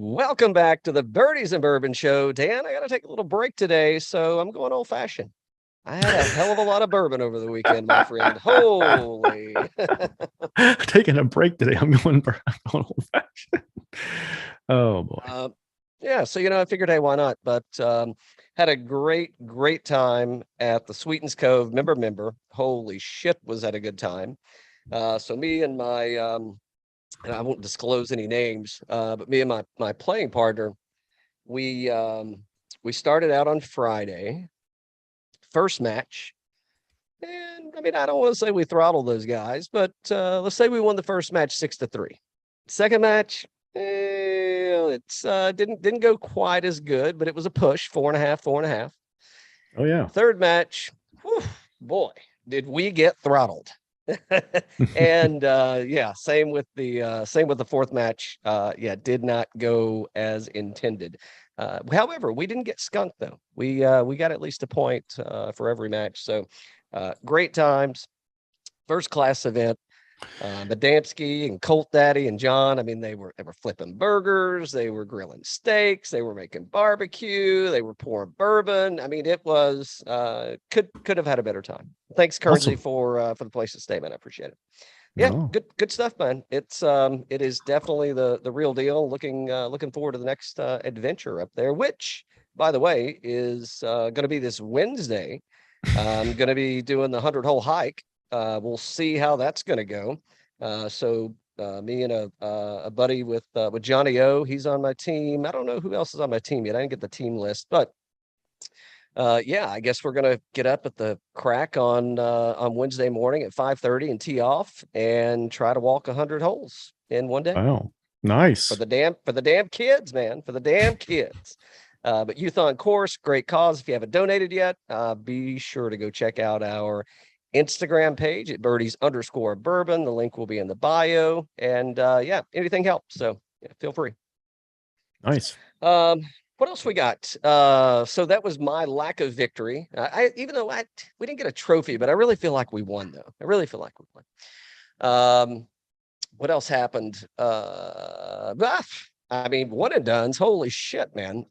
Welcome back to the Birdies and Bourbon Show. Dan, I got to take a little break today, so I'm going old-fashioned. I had a hell of a lot of bourbon over the weekend, my friend. Holy. Taking a break today. I'm going old-fashioned. Oh, boy. Yeah, so, I figured, hey, why not? But had a great time at the Sweetens Cove member. Holy shit, was that a good time. So me and my... and I won't disclose any names, but me and my playing partner, we started out on Friday, first match. And I mean, I don't want to say we throttled those guys, but let's say we won the first match 6-3. Second match, it's didn't go quite as good, but it was a push, 4.5. Oh yeah. Third match, whew, boy, did we get throttled. And same with the fourth match. Did not go as intended. However, we didn't get skunked though. We got at least a point for every match. So great times, first class event. Adamski and Colt Daddy and John, I mean, they were flipping burgers, they were grilling steaks, they were making barbecue, they were pouring bourbon. I mean, it was could have had a better time. Thanks, Currency, Awesome. for the place's statement. I appreciate it. Yeah, No. good stuff, man. It is definitely the real deal. Looking forward to the next adventure up there, which, by the way, is going to be this Wednesday. I'm going to be doing the 100-hole hike. We'll see how that's going to go. So me and a buddy with Johnny O, he's on my team. I don't know who else is on my team yet. I didn't get the team list, but I guess we're going to get up at the crack on Wednesday morning at 5:30 and tee off and try to walk 100 holes in one day. Wow. Nice. For the damn kids, man, for the damn kids. But Youth on Course, great cause. If you haven't donated yet, be sure to go check out our Instagram page at birdies_bourbon. The link will be in the bio. And anything helps. So feel free. Nice. What else we got? So that was my lack of victory. Even though we didn't get a trophy, but I really feel like we won though. I really feel like we won. What else happened? I mean, one and dones. Holy shit, man.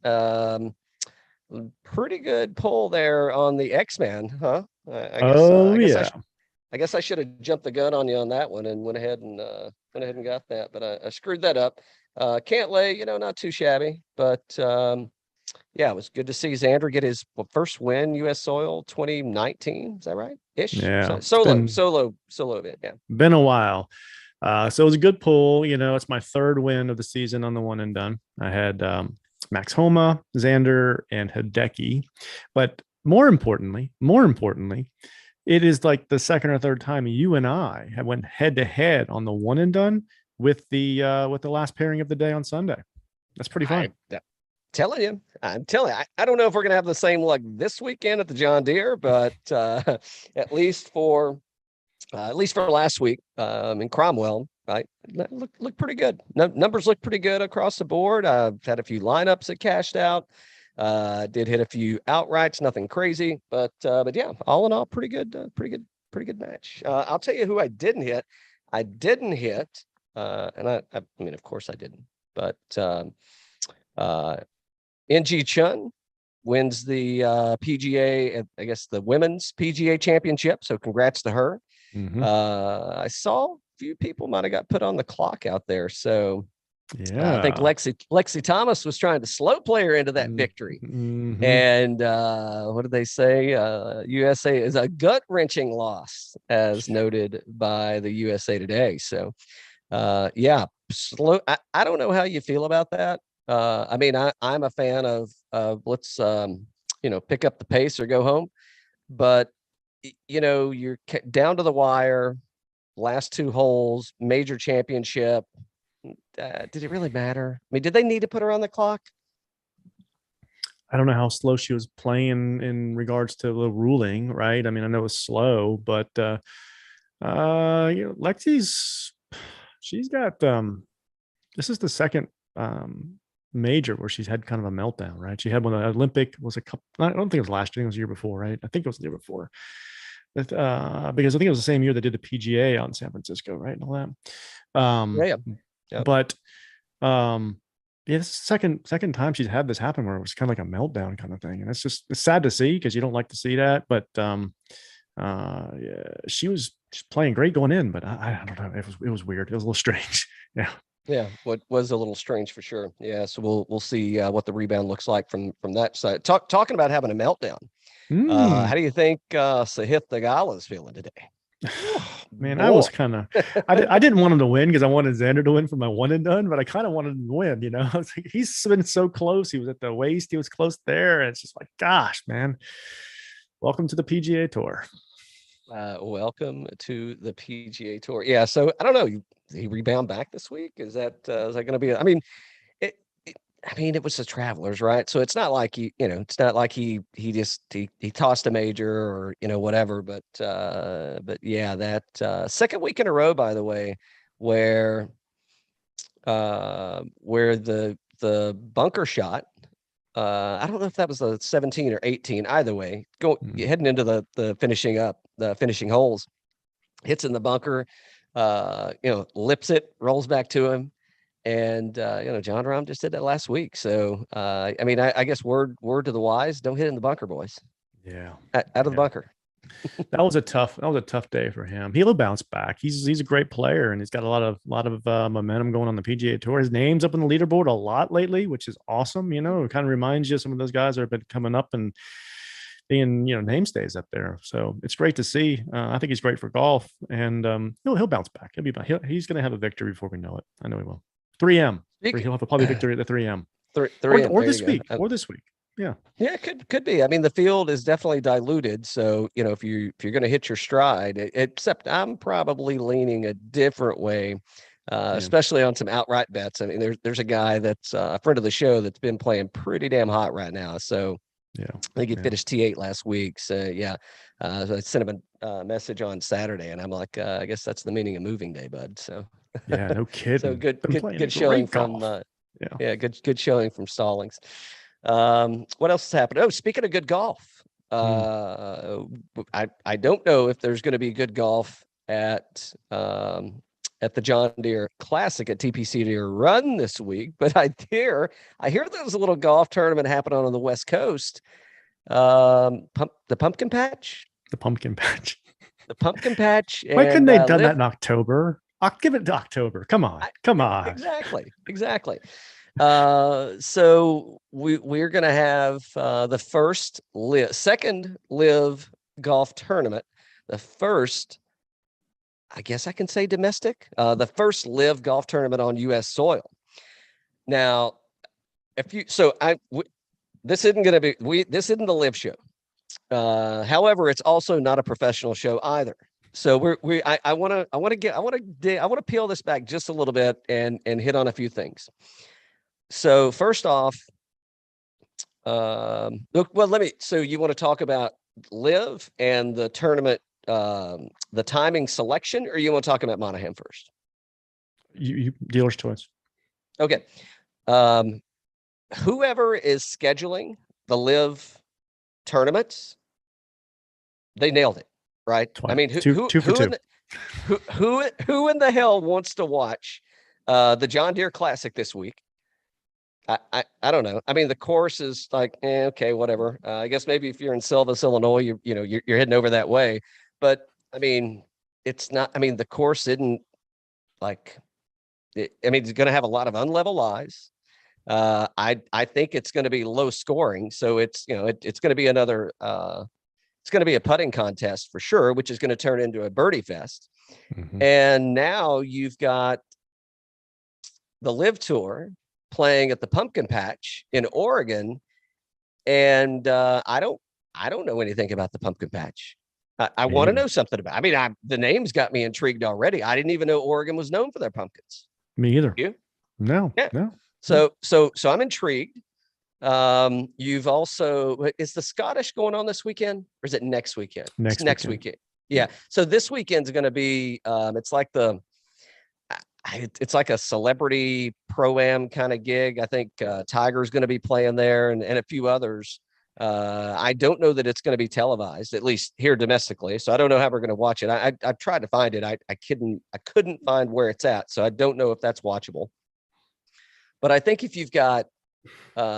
Pretty good pull there on the X-Man, huh? I guess I should have jumped the gun on you on that one and went ahead and got that, but I screwed that up. Can't lay, not too shabby, but it was good to see Xander get his first win U.S. soil 2019. Is that right? Ish. Yeah. Solo event. Yeah. Been a while. So it was a good pull. It's my third win of the season on the one and done. I had Max Homa, Xander, and Hideki. But more importantly, it is like the second or third time you and I have went head to head on the one and done with the last pairing of the day on Sunday. That's pretty fun. I'm telling you, I don't know if we're gonna have the same luck this weekend at the John Deere, but at least for last week in Cromwell, right? Look pretty good. Numbers look pretty good across the board. I've had a few lineups that cashed out. Did hit a few outrights, nothing crazy, but yeah, all in all, pretty good match. I'll tell you who I didn't hit. And I mean, of course I didn't, but NG Chun wins the PGA, I guess the women's PGA championship. So congrats to her. Mm-hmm. I saw a few people might have got put on the clock out there. So yeah, I think Lexi Thomas was trying to slow play her into that victory. Mm-hmm. And what did they say? USA is a gut-wrenching loss, as noted by the USA Today. So slow. I don't know how you feel about that. I mean, I'm a fan of let's pick up the pace or go home, but you're down to the wire, last two holes, major championship. Did it really matter? I mean, did they need to put her on the clock? I don't know how slow she was playing in regards to the ruling, right? I mean, I know it was slow, but Lexi's, she's got this is the second major where she's had kind of a meltdown, right? She had one, the Olympic was a couple, I don't think it was last year, it was the year before, right? I think it was the year before. Because I think it was the same year they did the PGA on San Francisco, right? And all that. Yeah. But Yeah, this is the second time she's had this happen where it was kind of like a meltdown kind of thing. And it's sad to see because you don't like to see that. But yeah, she was just playing great going in, but I don't know. It was weird. It was a little strange. Yeah. Yeah, what was a little strange for sure. Yeah, so we'll see what the rebound looks like from that side. Talking about having a meltdown. How do you think Sahith Theegala is feeling today? Man, I Boy. was kind of, I didn't want him to win because I wanted Xander to win for my one and done, but I kind of wanted him to win. You know, I was like, he's been so close. He was at the waist, he was close there, and it's just like, gosh, man, welcome to the PGA Tour. Welcome to the PGA Tour. Yeah, so I don't know. He rebound back this week? Is that going to be? I mean, it was the Travelers, right? So it's not like it's not like he tossed a major or whatever. But yeah, that second week in a row, by the way, where the bunker shot. I don't know if that was a 17 or 18. Either way, heading into the finishing holes, hits in the bunker, lips it, rolls back to him. And John Rahm just did that last week. So I guess word to the wise: don't hit in the bunker, boys. Yeah, out of the bunker. That was a tough day for him. He'll bounce back. He's a great player, and he's got a lot of momentum going on the PGA Tour. His name's up on the leaderboard a lot lately, which is awesome. It kind of reminds you of some of those guys that have been coming up and being namestays up there. So it's great to see. I think he's great for golf, and he'll bounce back. He's going to have a victory before we know it. I know he will. 3M. He'll have a victory at the 3M. 3M or this week. Or this week. Yeah. Yeah, it could be. I mean, the field is definitely diluted. So, if you're going to hit your stride, except I'm probably leaning a different way, especially on some outright bets. I mean, there's a guy that's a friend of the show that's been playing pretty damn hot right now. So yeah, I think he finished T8 last week. So yeah, so I sent him a message on Saturday, and I'm like, I guess that's the meaning of moving day, bud. So yeah, no kidding. So good showing from good showing from Stallings. What else has happened? Oh, speaking of good golf, I don't know if there's going to be good golf at the John Deere Classic at TPC Deere Run this week, but I hear there's a little golf tournament happening on the West Coast. The Pumpkin Patch. The Pumpkin Patch. The Pumpkin Patch. Why couldn't they have done that in October? I'll give it to October. Come on. Exactly. So we're going to have the second live golf tournament, the first, I guess I can say domestic, the first live golf tournament on U.S. soil. Now, this isn't going to be, this isn't the live show. However, it's also not a professional show either. So I want to peel this back just a little bit and hit on a few things. So first off, so you want to talk about live and the tournament, the timing selection, or you want to talk about Monahan first? You dealer's choice. Okay. Whoever is scheduling the live tournaments, they nailed it, right? I mean, who in the hell wants to watch the John Deere Classic this week? I don't know. I mean, the course is like, okay, whatever. I guess maybe if you're in Silvis, Illinois, you're heading over that way. But I mean, it's not. I mean, the course isn't like. It's going to have a lot of unlevel lies. I think it's going to be low scoring, so it's it's going to be another. It's going to be a putting contest for sure, which is going to turn into a birdie fest. Mm-hmm. And now you've got the Live Tour playing at the Pumpkin Patch in Oregon, and I don't know anything about the Pumpkin Patch. I want to know something about. I mean, the name's got me intrigued already. I didn't even know Oregon was known for their pumpkins. Me either. You? No. Yeah. No. So I'm intrigued. You've also, is the Scottish going on this weekend, or is it next weekend? Next weekend. Yeah. So this weekend's going to be. It's like it's like a celebrity pro-am kind of gig. I think Tiger's going to be playing there, and a few others. I don't know that it's going to be televised, at least here domestically. So I don't know how we're going to watch it. I've tried to find it. I couldn't find where it's at. So I don't know if that's watchable. But I think if you've got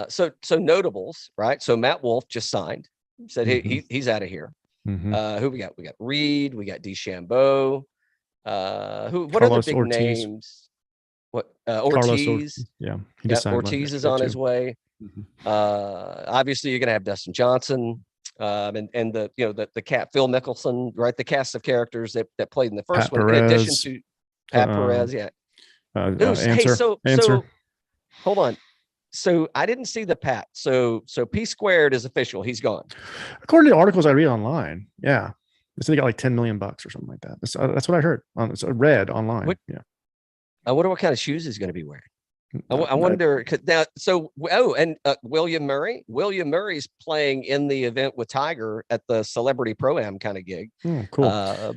so notables, right? So Matt Wolff just signed, said he's out of here. Who we got? We got Reed, we got DeChambeau. What are the big Ortiz. names? What Ortiz? Ortiz is on his way. Obviously, you're going to have Dustin Johnson, and the cat Phil Mickelson, right? The cast of characters that played in the first one, in addition to Pat Perez. So hold on. So I didn't see the Pat. So P squared is official. He's gone. According to articles I read online, yeah, they got like $10 million or something like that. That's what I heard. Read online. I wonder what kind of shoes he's going to be wearing. I wonder now. So William Murray. William Murray's playing in the event with Tiger at the Celebrity Pro-Am kind of gig. Cool.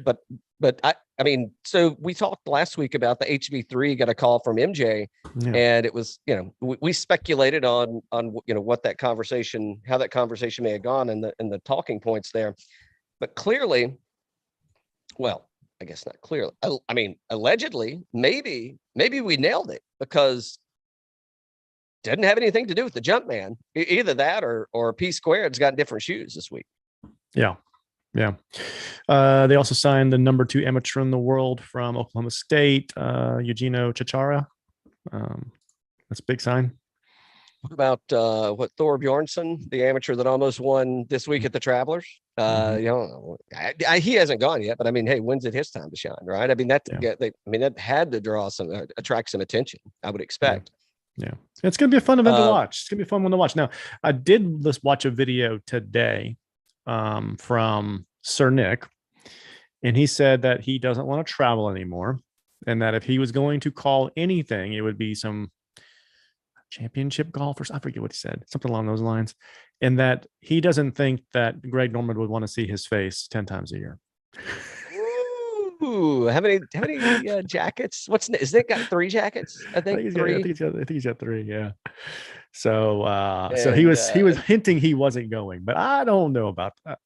But I mean, so we talked last week about the HV3 got a call from MJ, and it was, we speculated on what that conversation, how that conversation may have gone, and the talking points there, but clearly, well, I guess not clearly. I mean, allegedly, maybe we nailed it because it didn't have anything to do with the jump man. Either that or P squared's got different shoes this week. Yeah. They also signed the number 2 amateur in the world from Oklahoma State, Eugenio Chichara. That's a big sign. What about Thor Bjornsson, the amateur that almost won this week at the Travelers? He hasn't gone yet, but I mean, hey, when's it his time to shine, right? I mean, that had to attract some attention, I would expect. Yeah. It's going to be a fun event to watch. It's going to be a fun one to watch. Now, I did just watch a video today from Sir Nick, and he said that he doesn't want to travel anymore, and that if he was going to call anything, it would be some championship golfers. I forget what he said, something along those lines, and that he doesn't think that Greg Norman would want to see his face 10 times a year. Ooh, how many jackets? Is Nick got 3 jackets? I think he's got 3. Yeah. So he was hinting he wasn't going, but I don't know about that.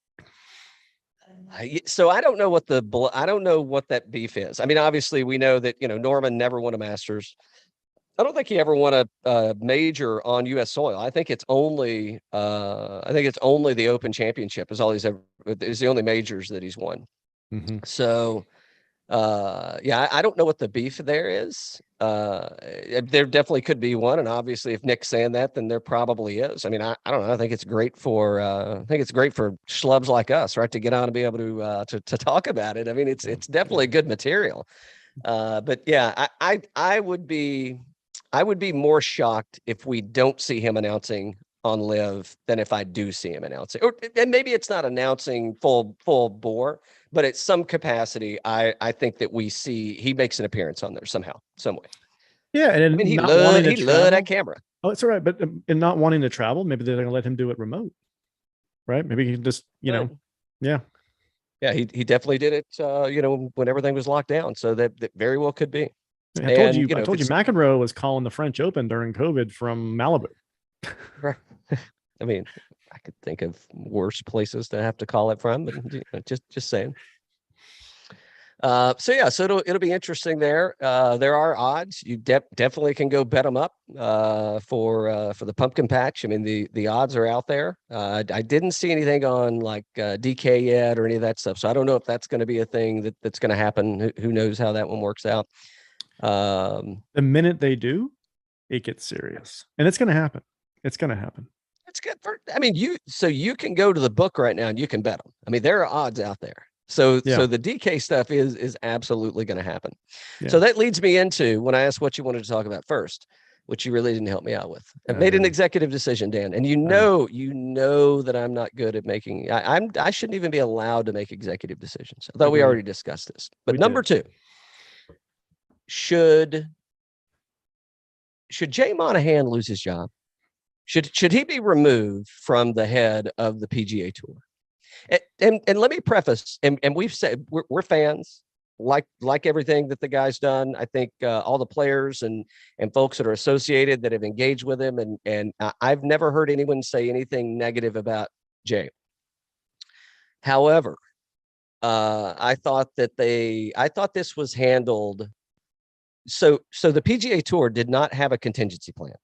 So I don't know what that beef is. I mean, obviously we know that, Norman never won a Masters. I don't think he ever won a major on U.S. soil. I think it's only the Open Championship is the only majors that he's won. So I don't know what the beef there is. There definitely could be one, and obviously if Nick's saying that, then there probably is. I mean, I don't know. I think it's great for schlubs like us, right, to get on and be able to talk about it. I mean, it's definitely good material. But yeah, I would be more shocked if we don't see him announcing on Live than if I do see him announcing. And maybe it's not announcing full bore, but at some capacity, I think that we see he makes an appearance on there somehow, some way. Yeah, and I mean, he loved that camera. Oh, it's all right, but in not wanting to travel, maybe they're going to let him do it remote, right? Maybe he can just, yeah. Yeah, he definitely did it, when everything was locked down. So that very well could be. I told you McEnroe was calling the French Open during COVID from Malibu. I mean, I could think of worse places to have to call it from, but just saying. So it'll be interesting there. There are odds. You definitely can go bet them up for the pumpkin patch. I mean, the odds are out there. I didn't see anything on like DK yet or any of that stuff. So I don't know if that's going to be a thing that's going to happen. Who knows how that one works out. The minute they do, it gets serious, and it's going to happen. It's going to happen. It's good you can go to the book right now and you can bet them. I mean, there are odds out there. So the DK stuff is absolutely going to happen. Yeah. So that leads me into when I asked what you wanted to talk about first, which you really didn't help me out with. I made an executive decision, Dan, and you know that I'm not good at making. I shouldn't even be allowed to make executive decisions. Although we already discussed this. But number 2, should Jay Monahan lose his job? Should he be removed from the head of the PGA Tour? And let me preface, and we've said we're fans, like everything that the guy's done. I think all the players and folks that are associated that have engaged with him, and I've never heard anyone say anything negative about Jay. However, I thought this was handled so the PGA Tour did not have a contingency plan,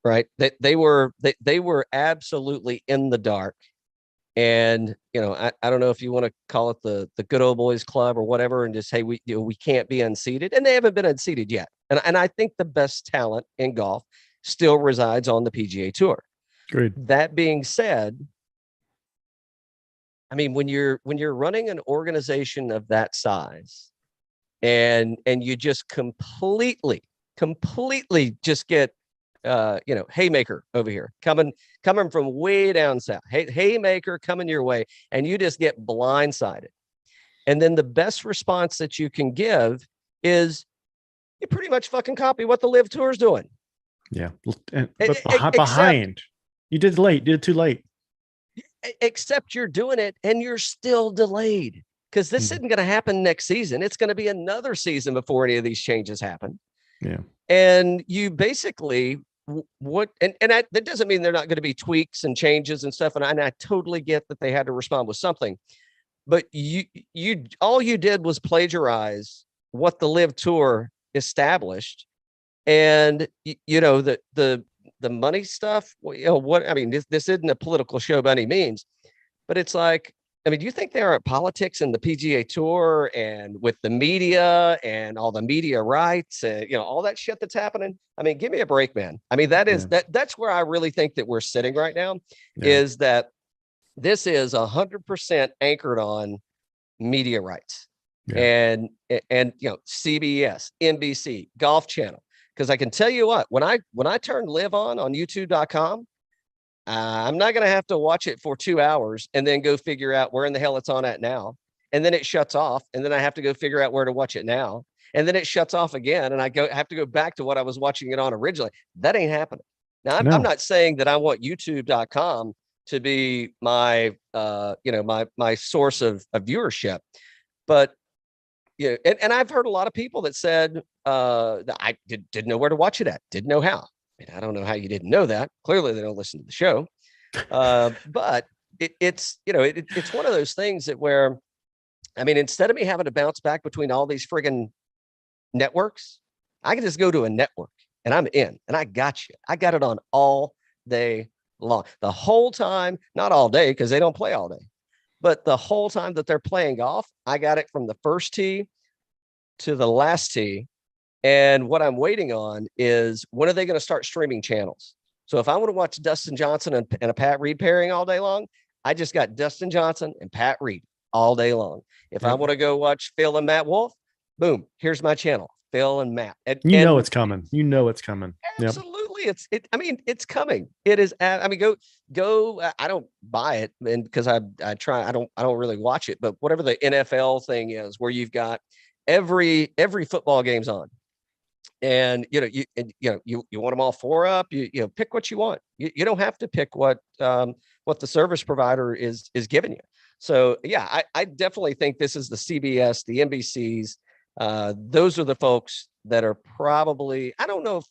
right? They were absolutely in the dark. And, I don't know if you want to call it the good old boys club or whatever, and just, hey, we can't be unseated, and they haven't been unseated yet. And I think the best talent in golf still resides on the PGA Tour. Agreed. That being said, I mean, when you're running an organization of that size, and you just completely just get haymaker over here coming from way down south, haymaker coming your way, and you just get blindsided. And then the best response that you can give is you pretty much fucking copy what the Live Tour is doing. Yeah, but behind, you did too late. Except you're doing it and you're still delayed, because this isn't going to happen next season. It's going to be another season before any of these changes happen. Yeah, and you basically that doesn't mean they're not going to be tweaks and changes and stuff. And I totally get that they had to respond with something, but you all you did was plagiarize what the Live Tour established. And the money stuff, what I mean, this isn't a political show by any means, but it's like, I mean, do you think there are politics in the PGA Tour and with the media and all the media rights and, all that shit that's happening? I mean, give me a break, man. I mean, that's where I really think that we're sitting right now, is that this is 100% anchored on media rights and CBS, NBC, Golf Channel. Because I can tell you what, when I turn Live on YouTube.com, I'm not going to have to watch it for 2 hours and then go figure out where in the hell it's on at now. And then it shuts off. And then I have to go figure out where to watch it now. And then it shuts off again. And I have to go back to what I was watching it on originally. That ain't happening. Now, I'm not saying that I want YouTube.com to be my, my source of viewership, but and I've heard a lot of people that said that I didn't know where to watch it at, didn't know how. I don't know how you didn't know that. Clearly, they don't listen to the show. But it's one of those things that where, I mean, instead of me having to bounce back between all these friggin' networks, I can just go to a network and I'm in, and I got you. I got it on all day long, the whole time, not all day because they don't play all day, but the whole time that they're playing golf, I got it from the first tee to the last tee. And what I'm waiting on is, when are they going to start streaming channels? So if I want to watch Dustin Johnson and a Pat Reed pairing all day long, I just got Dustin Johnson and Pat Reed all day long. If I want to go watch Phil and Matt Wolf, boom, here's my channel, Phil and Matt. And it's coming. It's coming. Absolutely. Yep. It's coming. It is. I mean, go. I don't buy it, and because I try, I don't really watch it, but whatever the NFL thing is, where you've got every football game's on. And you want them all four up. You pick what you want. You don't have to pick what the service provider is giving you. So yeah, I definitely think this is the CBS, the NBCs. Those are the folks that are probably. I don't know if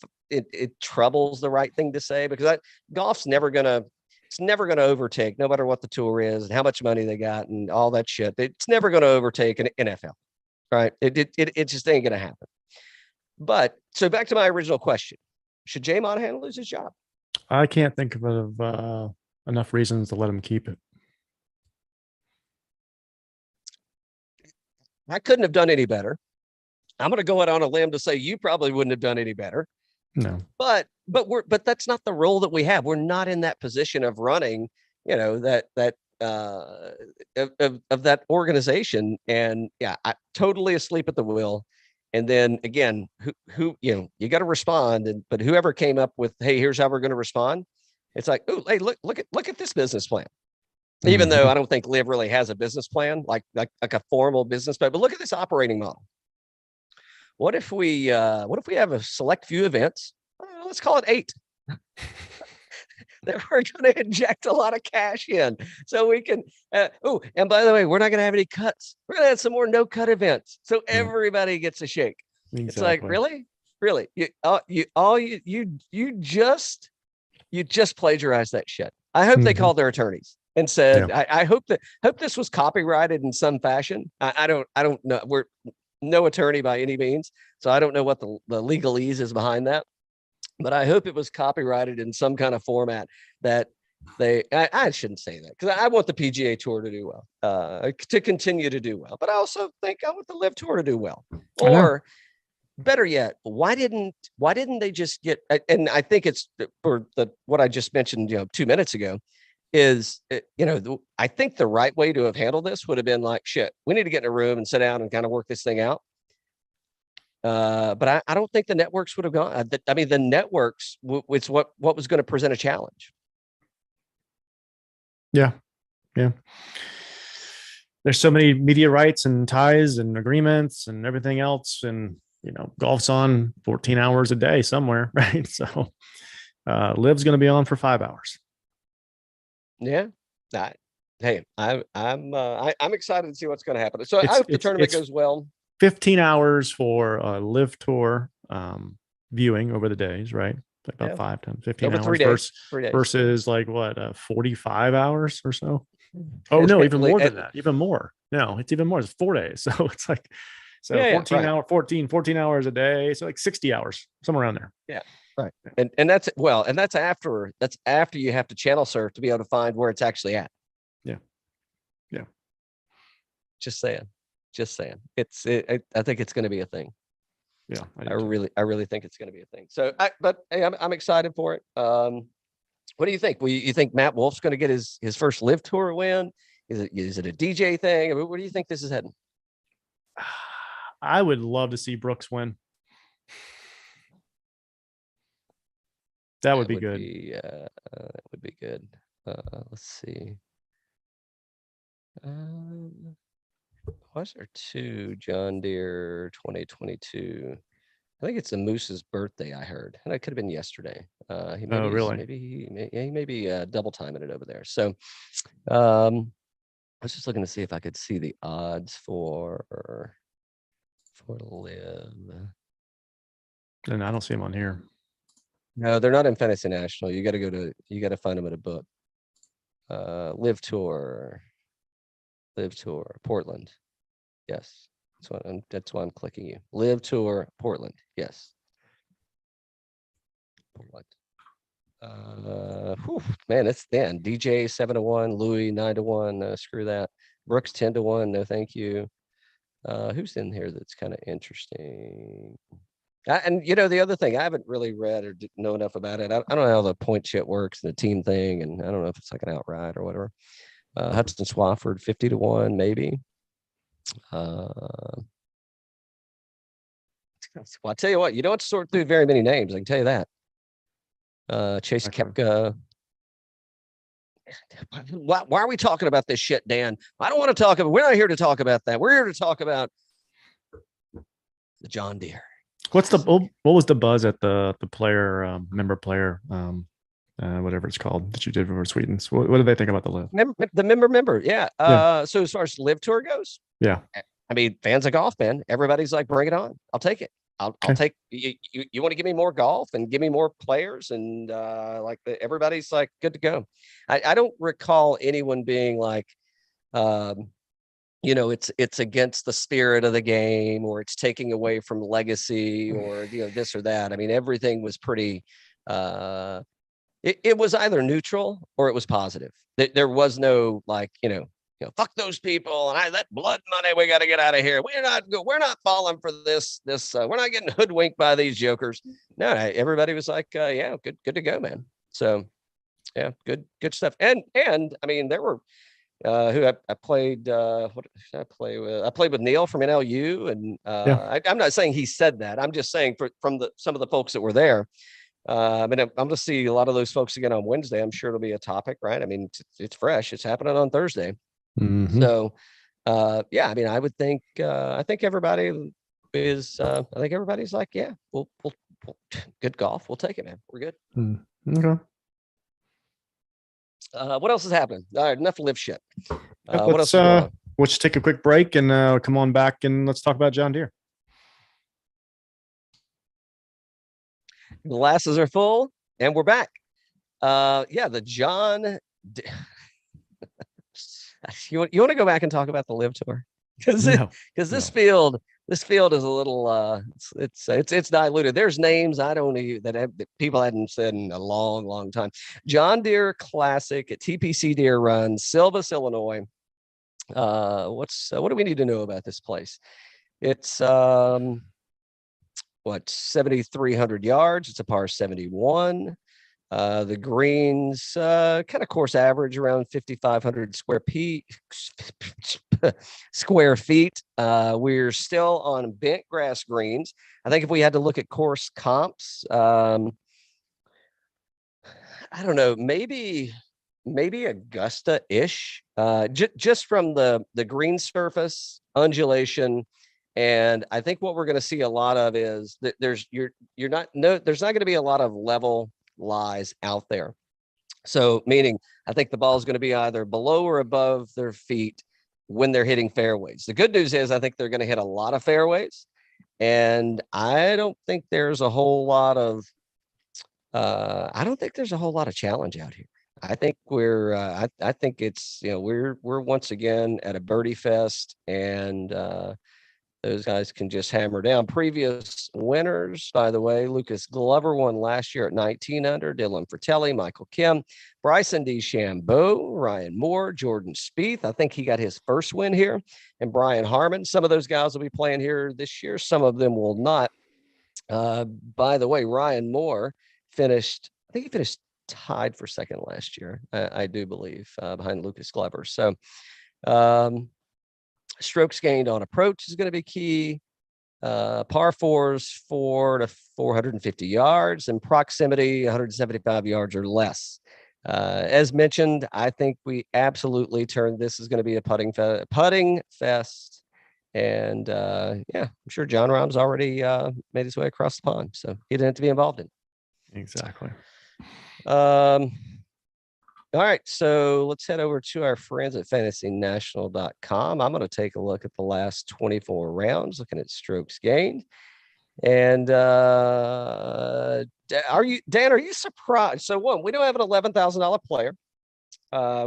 it troubles the right thing to say, because golf's never gonna overtake, no matter what the tour is and how much money they got and all that shit. It's never gonna overtake an NFL, right? It just ain't gonna happen. But so back to my original question: should Jay Monahan lose his job? I can't think of enough reasons to let him keep it. I couldn't have done any better. I'm going to go out on a limb to say you probably wouldn't have done any better. No, but that's not the role that we have. We're not in that position of running, that of that organization. And yeah, I totally asleep at the wheel. And then again, who you got to respond. But whoever came up with, hey, here's how we're going to respond. It's like, oh, hey, look at this business plan. Even though I don't think Liv really has a business plan, like a formal business plan, but look at this operating model. What if we have a select few events? Let's call it 8. That we're going to inject a lot of cash in, so we can. And by the way, we're not going to have any cuts. We're going to have some more no cut events, so everybody gets a shake. Exactly. It's like, really, you just plagiarized that shit. I hope they called their attorneys and said, I hope this was copyrighted in some fashion. I don't know. no attorney by any means, so I don't know what the legalese is behind that. But I hope it was copyrighted in some kind of format that I shouldn't say that, because I want the PGA Tour to do well, to continue to do well. But I also think I want the Live Tour to do well. Or better yet, why didn't they just get? And I think it's for what I just mentioned, 2 minutes ago, is I think the right way to have handled this would have been like, shit, we need to get in a room and sit down and kind of work this thing out. But I don't think the networks would have gone. I mean, the networks, it's what was going to present a challenge. Yeah. There's so many media rights and ties and agreements and everything else, and golf's on 14 hours a day somewhere, right? So Live's going to be on for 5 hours. Yeah. Hey, I'm excited to see what's going to happen. So I hope the tournament goes well. 15 hours for Live Tour viewing over the days, right? Like about 5, 10, 15 over hours 3 days. Versus like what, 45 hours or so? Oh, no, even more than that. Even more. No, it's even more. It's 4 days. So it's like 14 hours a day. So like 60 hours, somewhere around there. Yeah. Right. And that's after you have to channel surf to be able to find where it's actually at. Yeah. Just saying. I think it's going to be a thing. Yeah. I really think it's going to be a thing. So, I'm excited for it. What do you think? You think Matt Wolf's going to get his first Live Tour win? Is it a DJ thing? I mean, where do you think this is heading? I would love to see Brooks win. That would be good. That would be good. Let's see. Was there 2 John Deere 2022? I think it's the Moose's birthday, I heard, and it could have been yesterday. He may be double timing it over there. So I was just looking to see if I could see the odds for Live. And I don't see him on here. No, they're not in Fantasy National. You got to find them at a book. Live Tour, Portland. Yes, that's why I'm clicking you. Live Tour, Portland. Yes, Portland. Man, it's thin. DJ 7-1, Louis 9-1. Screw that. Brooks 10-1. No, thank you. Who's in here that's kind of interesting? And the other thing, I haven't really read or know enough about it. I don't know how the point shit works and the team thing, and I don't know if it's like an outright or whatever. Hudson Swafford 50-1, maybe. Well, I'll tell you what, you don't sort through very many names. I can tell you that. Chase Koepka. Why are we talking about this shit, Dan? I don't want to talk about. We're not here to talk about that. We're here to talk about the John Deere. What was the buzz at the player member player whatever it's called that you did for Sweden? So what do they think about the Live? The member, yeah. So as far as Live Tour goes, yeah. I mean, fans of golf, man, everybody's like, bring it on. I'll take it. I'll take you. You want to give me more golf and give me more players, and everybody's like good to go. I don't recall anyone being like, it's against the spirit of the game, or it's taking away from legacy, or this or that. I mean, everything was pretty. It was either neutral or it was positive. There was no fuck those people and that blood money. We got to get out of here. We're not falling for this. We're not getting hoodwinked by these jokers. No, everybody was like, good to go, man. So, yeah, good stuff. And I mean, there were who I played. What did I play with? I played with Neil from NLU, and I'm not saying he said that. I'm just saying from some of the folks that were there. I'm going to see a lot of those folks again on Wednesday. I'm sure it'll be a topic, right? I mean, it's fresh. It's happening on Thursday. Mm-hmm. So, I mean, I would think, I think everybody is, I think everybody's like, yeah, we'll good golf. We'll take it, man. We're good. Okay. What else is happening? All right, enough Live shit. What else is going on? Let's take a quick break and come on back and let's talk about John Deere. Glasses are full and we're back. The John. You want to go back and talk about the Live Tour? Because this field this field is a little it's diluted. There's names I don't even that people hadn't said in a long time. John Deere Classic at TPC Deere Run, Silvis, Illinois. What do we need to know about this place? It's 7,300 yards. It's a par 71. The greens kind of course average around 5,500 square feet. We're still on bent grass greens. I think if we had to look at course comps, I don't know, maybe Augusta-ish, just from the green surface, undulation. And I think what we're going to see a lot of is that there's not going to be a lot of level lies out there. So meaning I think the ball is going to be either below or above their feet when they're hitting fairways. The good news is I think they're going to hit a lot of fairways, and I don't think there's a whole lot of challenge out here. I think I think it's, we're once again at a birdie fest, and those guys can just hammer down. Previous winners, by the way, Lucas Glover won last year at 19 under, Dylan Fratelli, Michael Kim, Bryson DeChambeau, Ryan Moore, Jordan Spieth. I think he got his first win here, and Brian Harmon. Some of those guys will be playing here this year. Some of them will not. By the way, Ryan Moore finished tied for second last year, I do believe, behind Lucas Glover. So, strokes gained on approach is going to be key. Par fours 4 to 450 yards, and proximity 175 yards or less. As mentioned, I think we absolutely turned this is going to be a putting fest. And I'm sure John Rahm's already made his way across the pond, so he didn't have to be involved in it. Exactly. All right, so let's head over to our friends at fantasynational.com. I'm going to take a look at the last 24 rounds, looking at strokes gained. And Dan, are you surprised? So one, we don't have an $11,000 player,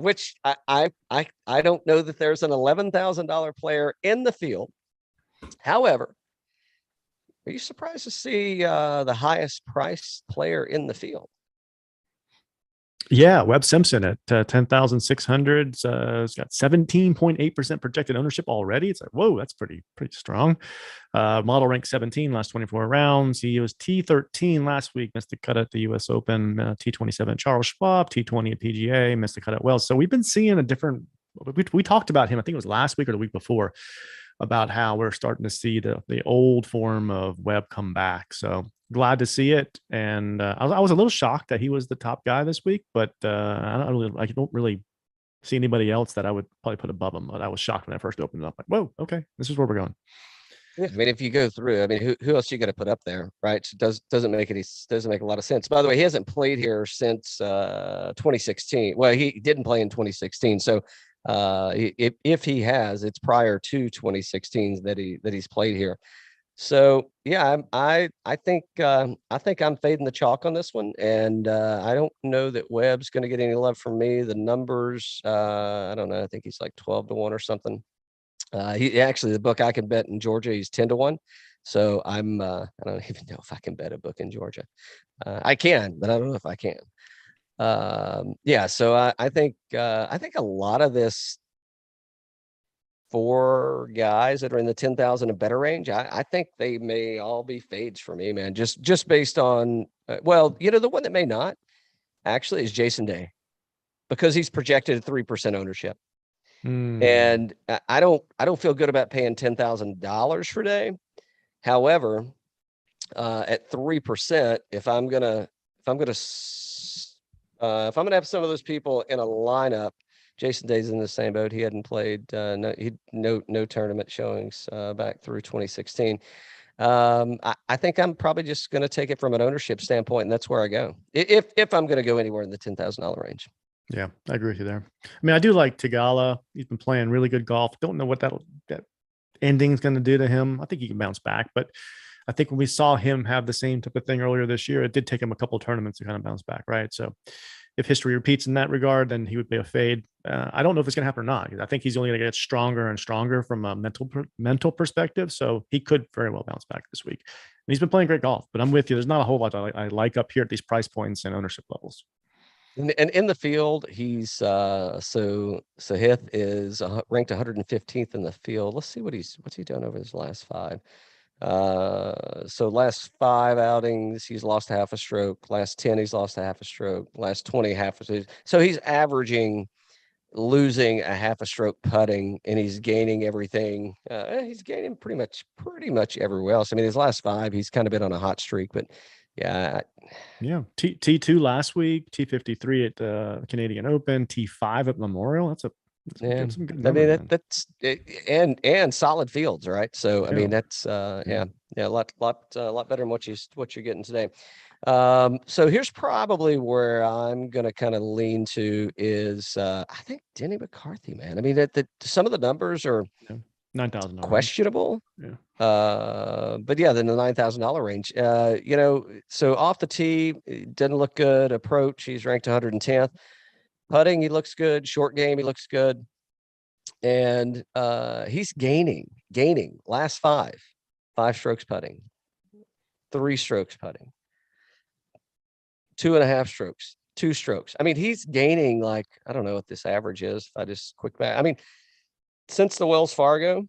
which I don't know that there's an $11,000 player in the field. However, are you surprised to see the highest priced player in the field? Yeah, Webb Simpson at 10,600. It's got 17.8% projected ownership already. It's like, whoa, that's pretty strong. Model rank 17 last 24 rounds. He was T13 last week, missed the cut at the US Open, T27 at Charles Schwab, T20 at PGA, missed the cut at Wells. So we've been seeing a different, we talked about him, I think it was last week or the week before, about how we're starting to see the old form of Webb come back. So glad to see it. And I was a little shocked that he was the top guy this week, but I don't really see anybody else that I would probably put above him. But I was shocked when I first opened it up. Like, whoa, okay, this is where we're going. Yeah, I mean, if you go through, I mean, who else you got to put up there, right? So doesn't make a lot of sense. By the way, he hasn't played here since 2016. Well, he didn't play in 2016, so if he has, it's prior to 2016 that he's played here. So yeah, I think I'm fading the chalk on this one, and I don't know that Webb's going to get any love from me. The numbers, I don't know. I think he's like 12 to 1 or something. He actually, the book I can bet in Georgia, he's 10 to 1. So I don't even know if I can bet a book in Georgia. I can, but I don't know if I can. So I think a lot of this, four guys that are in the 10,000 and better range, I think they may all be fades for me, man. Just based on, the one that may not actually is Jason Day, because he's projected at 3% ownership. And I don't feel good about paying $10,000 for Day. However, at 3%, if I'm gonna have some of those in a lineup, Jason Day's in the same boat. He hadn't played no tournament showings back through 2016. I think I'm probably just going to take it from an ownership standpoint, and that's where I go if I'm going to go anywhere in the $10,000 range. Yeah, I agree with you there. I mean, I do like Theegala. He's been playing really good golf. Don't know what that ending is going to do to him. I think he can bounce back, but I think when we saw him have the same type of thing earlier this year, it did take him a couple of tournaments to kind of bounce back, right? So if history repeats in that regard, then he would be a fade. I don't know if it's going to happen or not. I think he's only going to get stronger and stronger from a mental perspective. So he could very well bounce back this week. And he's been playing great golf, but I'm with you. There's not a whole lot I like up here at these price points and ownership levels. And in the field, he's so Sahith is ranked 115th in the field. Let's see what's he done over his last 5. So last 5 outings, he's lost half a stroke. Last 10, he's lost a half a stroke. Last 20, half a stroke. So he's averaging losing a half a stroke putting, and he's gaining everything. He's gaining pretty much everywhere else. I mean, his last 5, he's kind of been on a hot streak, but yeah. T2 last week, T53 at the Canadian Open, T5 at Memorial. That's some good numbers, I mean, that's and solid fields, right? So I mean, that's a lot better than what you're getting today. So here's probably where I'm going to kind of lean to is I think Denny McCarthy, man. I mean, that some of the numbers are $9,000 questionable. Yeah. But yeah, then the $9,000 range. So off the tee, it doesn't look good. Approach, he's ranked 110th. Putting, he looks good. Short game, he looks good. And he's gaining. Last 5 strokes putting, 3 strokes putting, 2.5 strokes, 2 strokes. I mean, he's gaining like, I don't know what this average is. If I just quick back, I mean, since the Wells Fargo,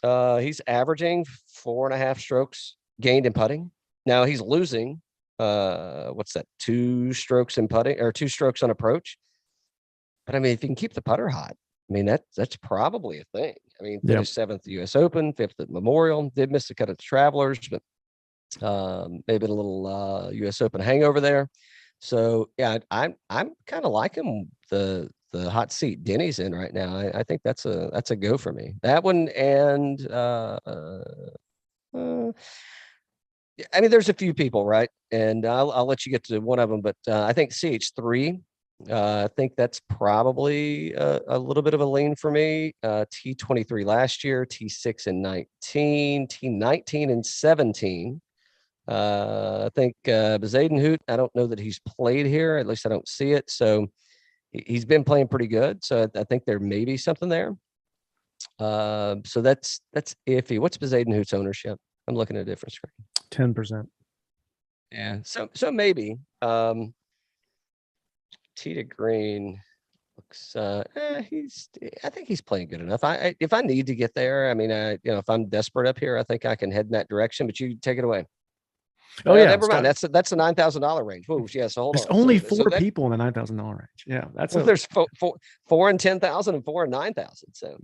he's averaging 4.5 strokes gained in putting. Now he's losing, what's that? 2 strokes in putting or 2 strokes on approach. But I mean, if you can keep the putter hot, I mean, that's probably a thing. I mean, finished 7th at the U.S. Open, 5th at Memorial. Did miss the cut at the Travelers, but maybe a little U.S. Open hangover there. So yeah, I'm kind of liking the hot seat Denny's in right now. I think that's a go for me. That one, and I mean, there's a few people, right? And I'll let you get to one of them, but I think CH3. I think that's probably a little bit of a lean for me. T23 last year, T6 and 19, T19 and 17. I think Bezadenhout, I don't know that he's played here. At least I don't see it. So he's been playing pretty good. So I think there may be something there. So that's iffy. What's Bezadenhout's ownership? I'm looking at a different screen. 10%. Yeah. So maybe. Tee to green looks I think he's playing good enough. If I need to get there, I mean, if I'm desperate up here, I think I can head in that direction, but you take it away. Oh yeah, never mind. That's the $9,000 range. Whoa, yeah. So hold on. There's only 4 people in the $9,000 range. Yeah, that's there's 4 and 10,000 and 4 and 9,000. So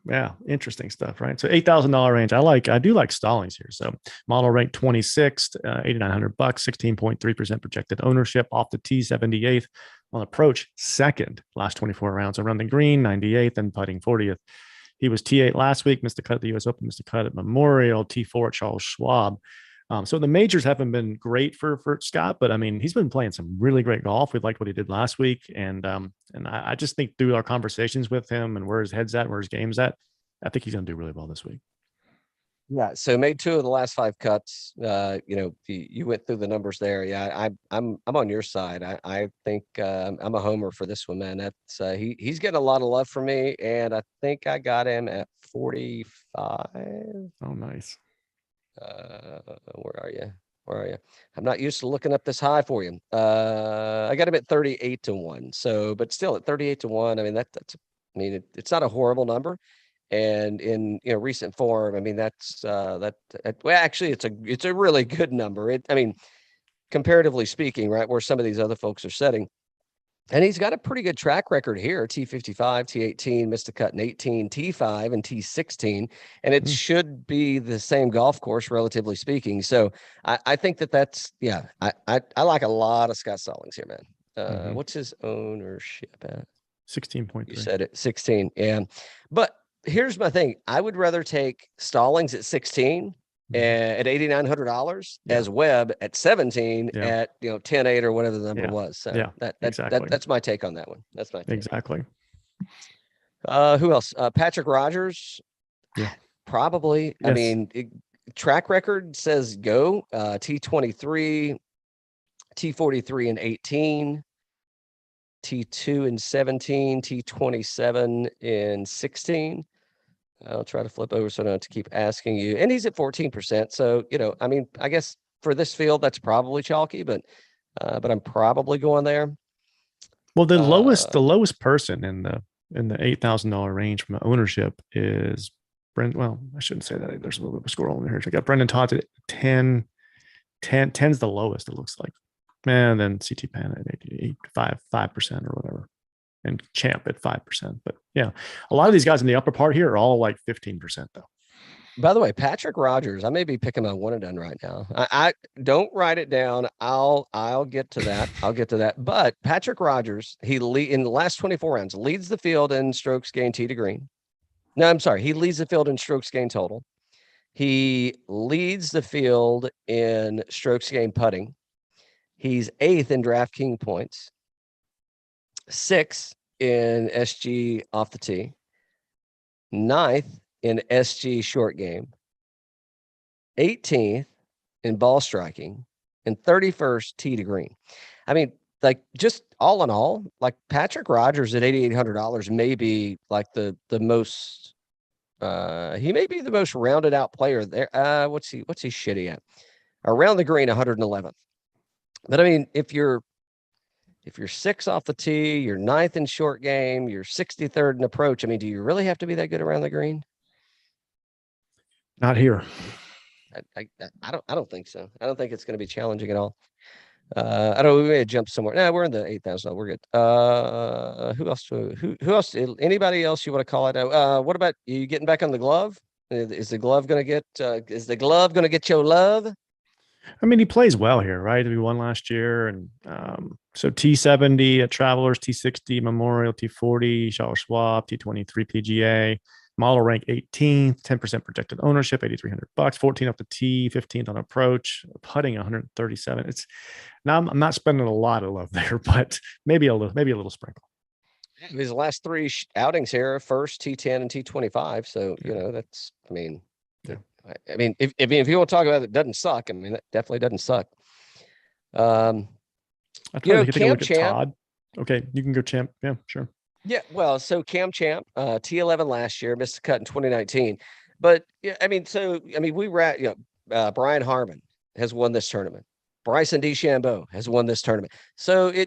yeah, interesting stuff, right? So $8,000 range. I do like Stallings here. So model ranked 26th, $8,900, 16.3% projected ownership. Off the tee, 78th. On approach, 2nd last 24 rounds. Around the green, 98th, and putting 40th. He was T8 last week, missed the cut at the U.S. Open, missed the cut at Memorial, T4 at Charles Schwab. So the majors haven't been great for Scott, but I mean, he's been playing some really great golf. We liked what he did last week. And I just think through our conversations with him and where his head's at, where his game's at, I think he's going to do really well this week. Yeah. So made 2 of the last 5 cuts. You went through the numbers there. Yeah. I'm on your side. I think I'm a homer for this one, man. That's he's getting a lot of love from me. And I think I got him at 45. Oh, nice. Where are you? I'm not used to looking up this high for you. I got him at 38-1. So, but still at 38-1. I mean, it's not a horrible number. And in recent form, I mean, that's well, actually it's a really good number. I mean, comparatively speaking, right, where some of these other folks are setting. And he's got a pretty good track record here. T55, T18, missed a cut in 18, T5 and T16. And it should be the same golf course, relatively speaking. So I think that's, I like a lot of Scott Stallings here, man. What's his ownership at? 16.3. You said it, 16. Yeah. But here's my thing. I would rather take Stallings at 16 at $8,900 as Webb at 17 at 10-8 or whatever the number was. So that's my take on that one. That's my take. Exactly. Who else? Patrick Rodgers. Yeah. Probably. Yes. I mean, track record says go. T23, T43 and 18, T2 and 17, T27 and 16. I'll try to flip over so I don't have to keep asking you. And he's at 14%. So, I mean, I guess for this field, that's probably chalky, but I'm probably going there. Well, the lowest person in the $8,000 range from ownership is Brent. Well, I shouldn't say that. There's a little bit of a score on here. I got Brendon Todd at 10. 10's the lowest, it looks like. And then CT Pan at 5% or whatever. And Champ at 5%. But yeah, a lot of these guys in the upper part here are all like 15% though. By the way, Patrick Rodgers, I may be picking my one and done right now. I don't write it down. I'll get to that. I'll get to that. But Patrick Rodgers, in the last 24 rounds, leads the field in strokes gained tee to green. No, I'm sorry. He leads the field in strokes gained total. He leads the field in strokes gained putting. He's 8th in DraftKings points, 6th in SG off the tee, 9th in SG short game, 18th in ball striking, and 31st tee to green. I mean, like, just all in all, like, Patrick Rodgers at $8,800 may be like the most he may be the most rounded out player there. What's he shitty at? Around the green, 111th. But I mean, if you're 6th off the tee, you're 9th in short game, you're 63rd in approach. I mean, do you really have to be that good around the green? Not here. I don't think so. I don't think it's going to be challenging at all. I don't know. We may have jumped somewhere. No, we're in the 8,000. We're good. Who else? Who else? Anybody else you want to call it? What about you getting back on the glove? Is the glove going to get? Is the glove going to get your love? I mean, he plays well here, right? We won last year, and so T70 at Travelers, T60 Memorial, T40 Charles Schwab, T23 PGA. Model rank 18th, 10% projected ownership, $8,300, 14 off the tee, 15th on approach, putting 137. It's now I'm not spending a lot of love there, but maybe a little sprinkle. His last 3 outings here, first T10 and T25. So that's. I mean, if you want to talk about it, doesn't suck. I mean, that definitely doesn't suck. I take a look at Todd. Okay, you can go Champ. Yeah, sure. Yeah, well, so Cam Champ, T11 last year, missed a cut in 2019. But we Brian Harmon has won this tournament. Bryson DeChambeau has won this tournament. So I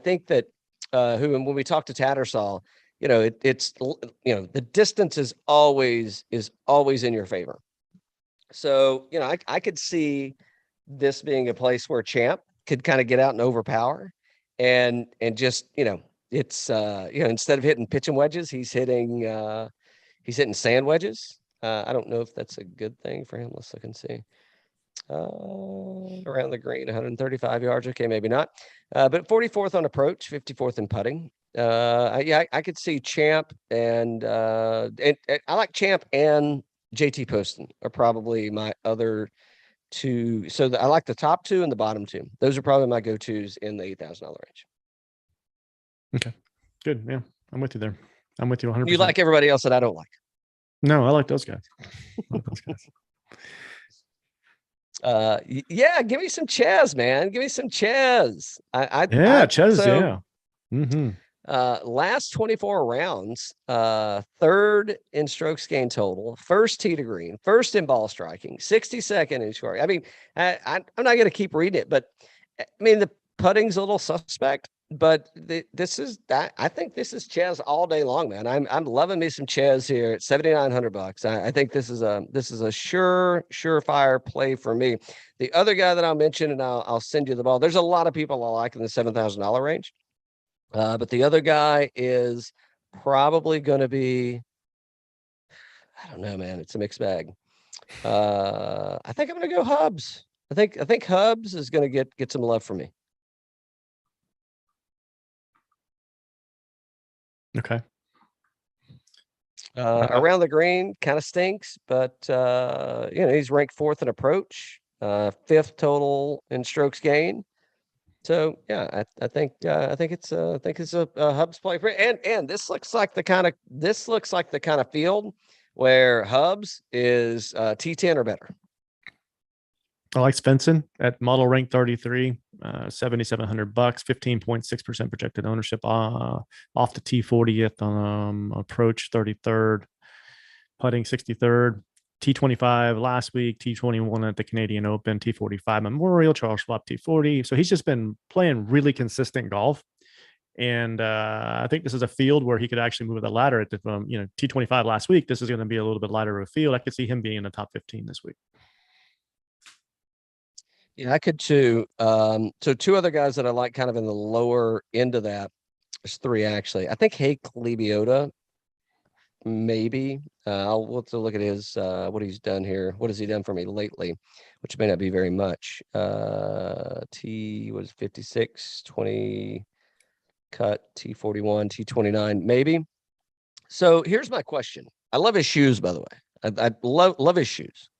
think that when we talk to Tattersall, it's the distance is always in your favor. So I could see this being a place where Champ could kind of get out and overpower, and just it's instead of hitting pitching wedges, he's hitting sand wedges. I don't know if that's a good thing for him. Let's look and see. Around the green, 135 yards. Okay, maybe not. But 44th on approach, 54th in putting. I could see Champ and I like Champ and JT Poston are probably my other 2. So I like the top 2 and the bottom 2. Those are probably my go-tos in the $8,000 range. Okay, good. Yeah, I'm with you there. I'm with you 100%. You like everybody else that I don't like? No, I like those guys. Yeah, give me some Chaz, man. Give me some Chaz. Chaz. Yeah. Mm-hmm. Last 24 rounds, 3rd in strokes gained total, 1st tee to green, 1st in ball striking, 62nd in short. I mean, I'm not going to keep reading it, but I mean, the putting's a little suspect. But I think this is Chaz all day long, man. I'm loving me some Chaz here at $7,900. I think this is a surefire play for me. The other guy that I'll mention, and I'll send you the ball. There's a lot of people I like in the $7,000 range, but the other guy is probably going to be. I don't know, man. It's a mixed bag. I think I'm going to go Hubbs. I think Hubbs is going to get some love from me. Okay. Around the green kind of stinks, but he's ranked 4th in approach, 5th total in strokes gained. So yeah, I think it's a Hubbs play for, and this looks like the kind of field where Hubs is T10 or better. I like Svensson at model rank 33, $7,700, 15.6% projected ownership off the T40th, approach 33rd, putting 63rd, T25 last week, T21 at the Canadian Open, T45 Memorial, Charles Schwab T40. So he's just been playing really consistent golf. And I think this is a field where he could actually move the ladder at the, T25 last week. This is going to be a little bit lighter of a field. I could see him being in the top 15 this week. Yeah, I could too. So two other guys that I like kind of in the lower end of that. There's three actually. I think Hank Lebiota, maybe. We'll have to look at his what he's done here. What has he done for me lately? Which may not be very much. T was 56, 20 cut, T41, T29, maybe. So here's my question. I love his shoes, by the way. I love his shoes.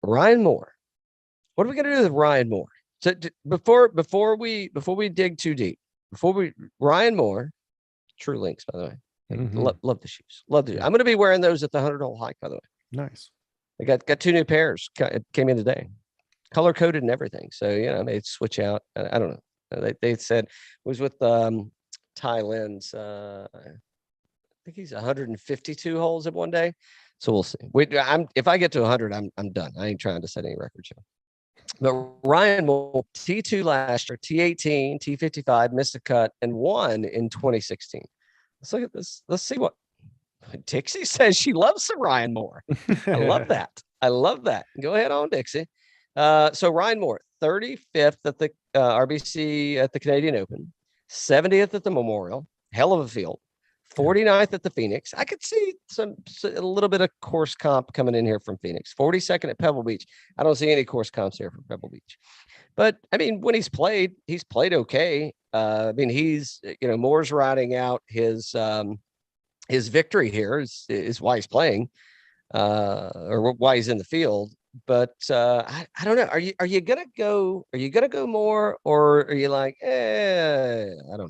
Ryan Moore. What are we going to do with Ryan Moore? So before we dig too deep, Ryan Moore, True Links, by the way. Love the shoes. Love the shoes. I'm going to be wearing those at the 100-hole hike, by the way. Nice. I got two new pairs. Came in today, color coded and everything. So I may switch out. I don't know. They said it was with Ty Lynn's. I think he's 152 holes in one day. So we'll see. If I get to 100, I'm done. I ain't trying to set any records here. But Ryan Moore, T2 last year, T18, T55, missed a cut, and won in 2016. Let's look at this. Let's see what Dixie says. She loves some Ryan Moore. I love that. I love that. Go ahead on, Dixie. So Ryan Moore, 35th at the RBC at the Canadian Open, 70th at the Memorial, hell of a field, 49th at the Phoenix. I could see a little bit of course comp coming in here from Phoenix. 42nd at Pebble Beach. I don't see any course comps here from Pebble Beach. But I mean, when he's played okay. I mean, he's Moore's riding out his victory here is why he's playing, or why he's in the field. But I don't know. Are you gonna go Moore, or are you like, I don't know.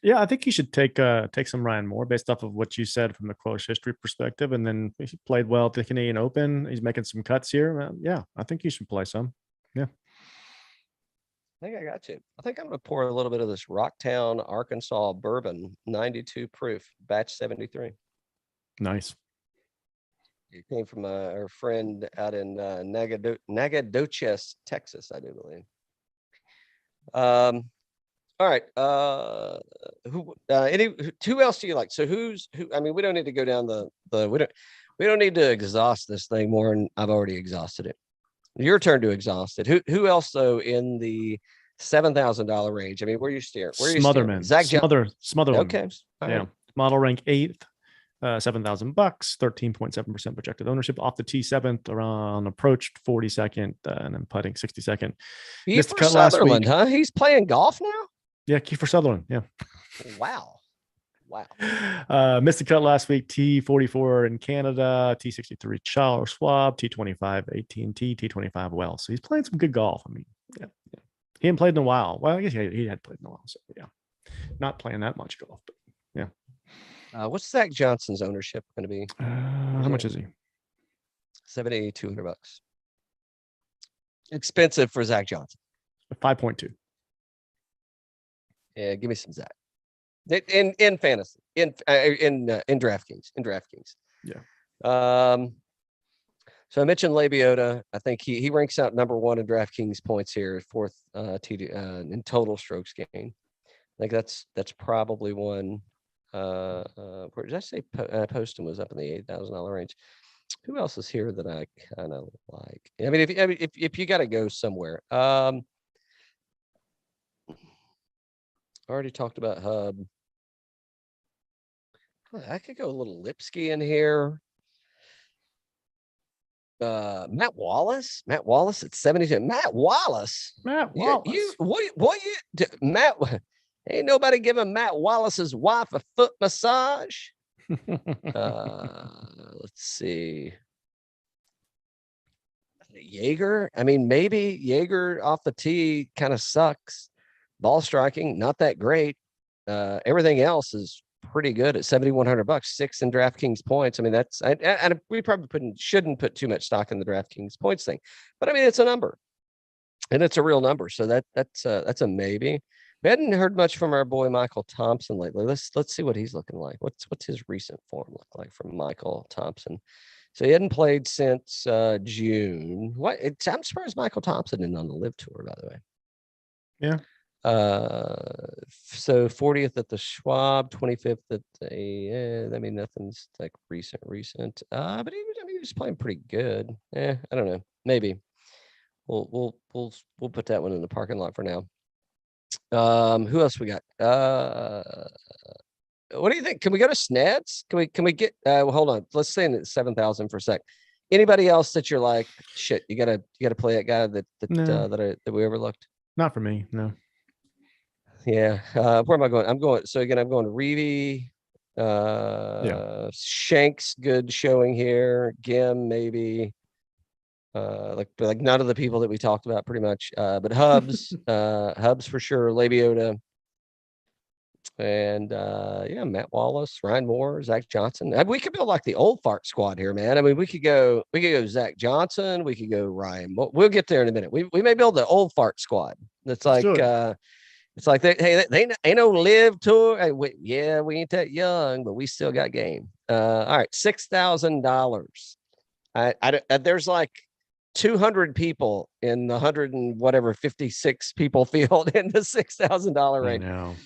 Yeah, I think you should take some Ryan Moore based off of what you said from the course history perspective, and then he played well at the Canadian Open. He's making some cuts here. Yeah, I think you should play some. Yeah, I think I got you. I think I'm going to pour a little bit of this Rocktown, Arkansas bourbon, 92 proof, batch 73. Nice. It came from our friend out in Nacogdoches, Texas, I do believe. All right. Who else do you like? So who? I mean, we don't need to go down we don't need to exhaust this thing more, and I've already exhausted it. Your turn to exhaust it. Who else though in the $7,000 range? I mean, where you steer? Smotherman. Zach Smotherman. Okay. Yeah. Right. Model rank 8th, $7,000, 13.7% projected ownership off the T7th, around approached 42nd, and then putting 62nd. Kiefer Sutherland, huh? He's playing golf now? Yeah, Kiefer Sutherland. Yeah. Wow. Missed the cut last week, T44 in Canada, T63 Charles Schwab, T25 AT&T, T25 Wells. So he's playing some good golf. I mean, yeah. He hadn't played in a while. Well, I guess he had played in a while. So yeah, not playing that much golf, but yeah. What's Zach Johnson's ownership going to be? How much is he? $7,200. Expensive for Zach Johnson. 5.2. Yeah, give me some Zach. In fantasy, in DraftKings, Yeah. So I mentioned Lebiota. I think he ranks out number one in DraftKings points here, fourth in total strokes gained. I think that's probably one. Where did I say Poston was up in the $8,000 range? Who else is here that I kind of like? I mean, if you got to go somewhere, I already talked about Hub. I could go a little Lipsky in here. Matt Wallace at 72. Matt Wallace. Matt, ain't nobody giving Matt Wallace's wife a foot massage. Let's see. Jaeger. I mean, maybe Jaeger off the tee kind of sucks. Ball striking, not that great. Everything else is pretty good at $7,100, 6 in DraftKings points. I mean, that's and we probably shouldn't put too much stock in the DraftKings points thing, but I mean, it's a number, and it's a real number. So that's a maybe. We hadn't heard much from our boy Michael Thompson lately. Let's see what he's looking like. What's his recent form look like from Michael Thompson? So he hadn't played since June. I'm surprised Michael Thompson isn't on the Live Tour, by the way. Yeah. So 40th at the Schwab, 25th at the. I mean, nothing's like recent. But he was playing pretty good. I don't know. Maybe we'll put that one in the parking lot for now. Who else we got? What do you think? Can we go to Sneds? Can we get hold on. Let's stay in 7,000 for a sec. Anybody else that you're like, shit, you gotta play that guy that we overlooked? Not for me, no. Yeah. Where am I going? I'm going to Reevy. Shanks, good showing here. Gim, maybe. Like none of the people that we talked about pretty much. But Hubs, Hubs for sure, Labiota. And Matt Wallace, Ryan Moore, Zach Johnson. We could build like the old fart squad here, man. I mean, we could go Zach Johnson, we could go Ryan. We'll get there in a minute. We may build the old fart squad. That's like it's like they ain't no Live Tour. We ain't that young, but we still got game. All right, $6,000. There's like 200 people in the 100 and whatever 56 people field in the $6,000 range. I know.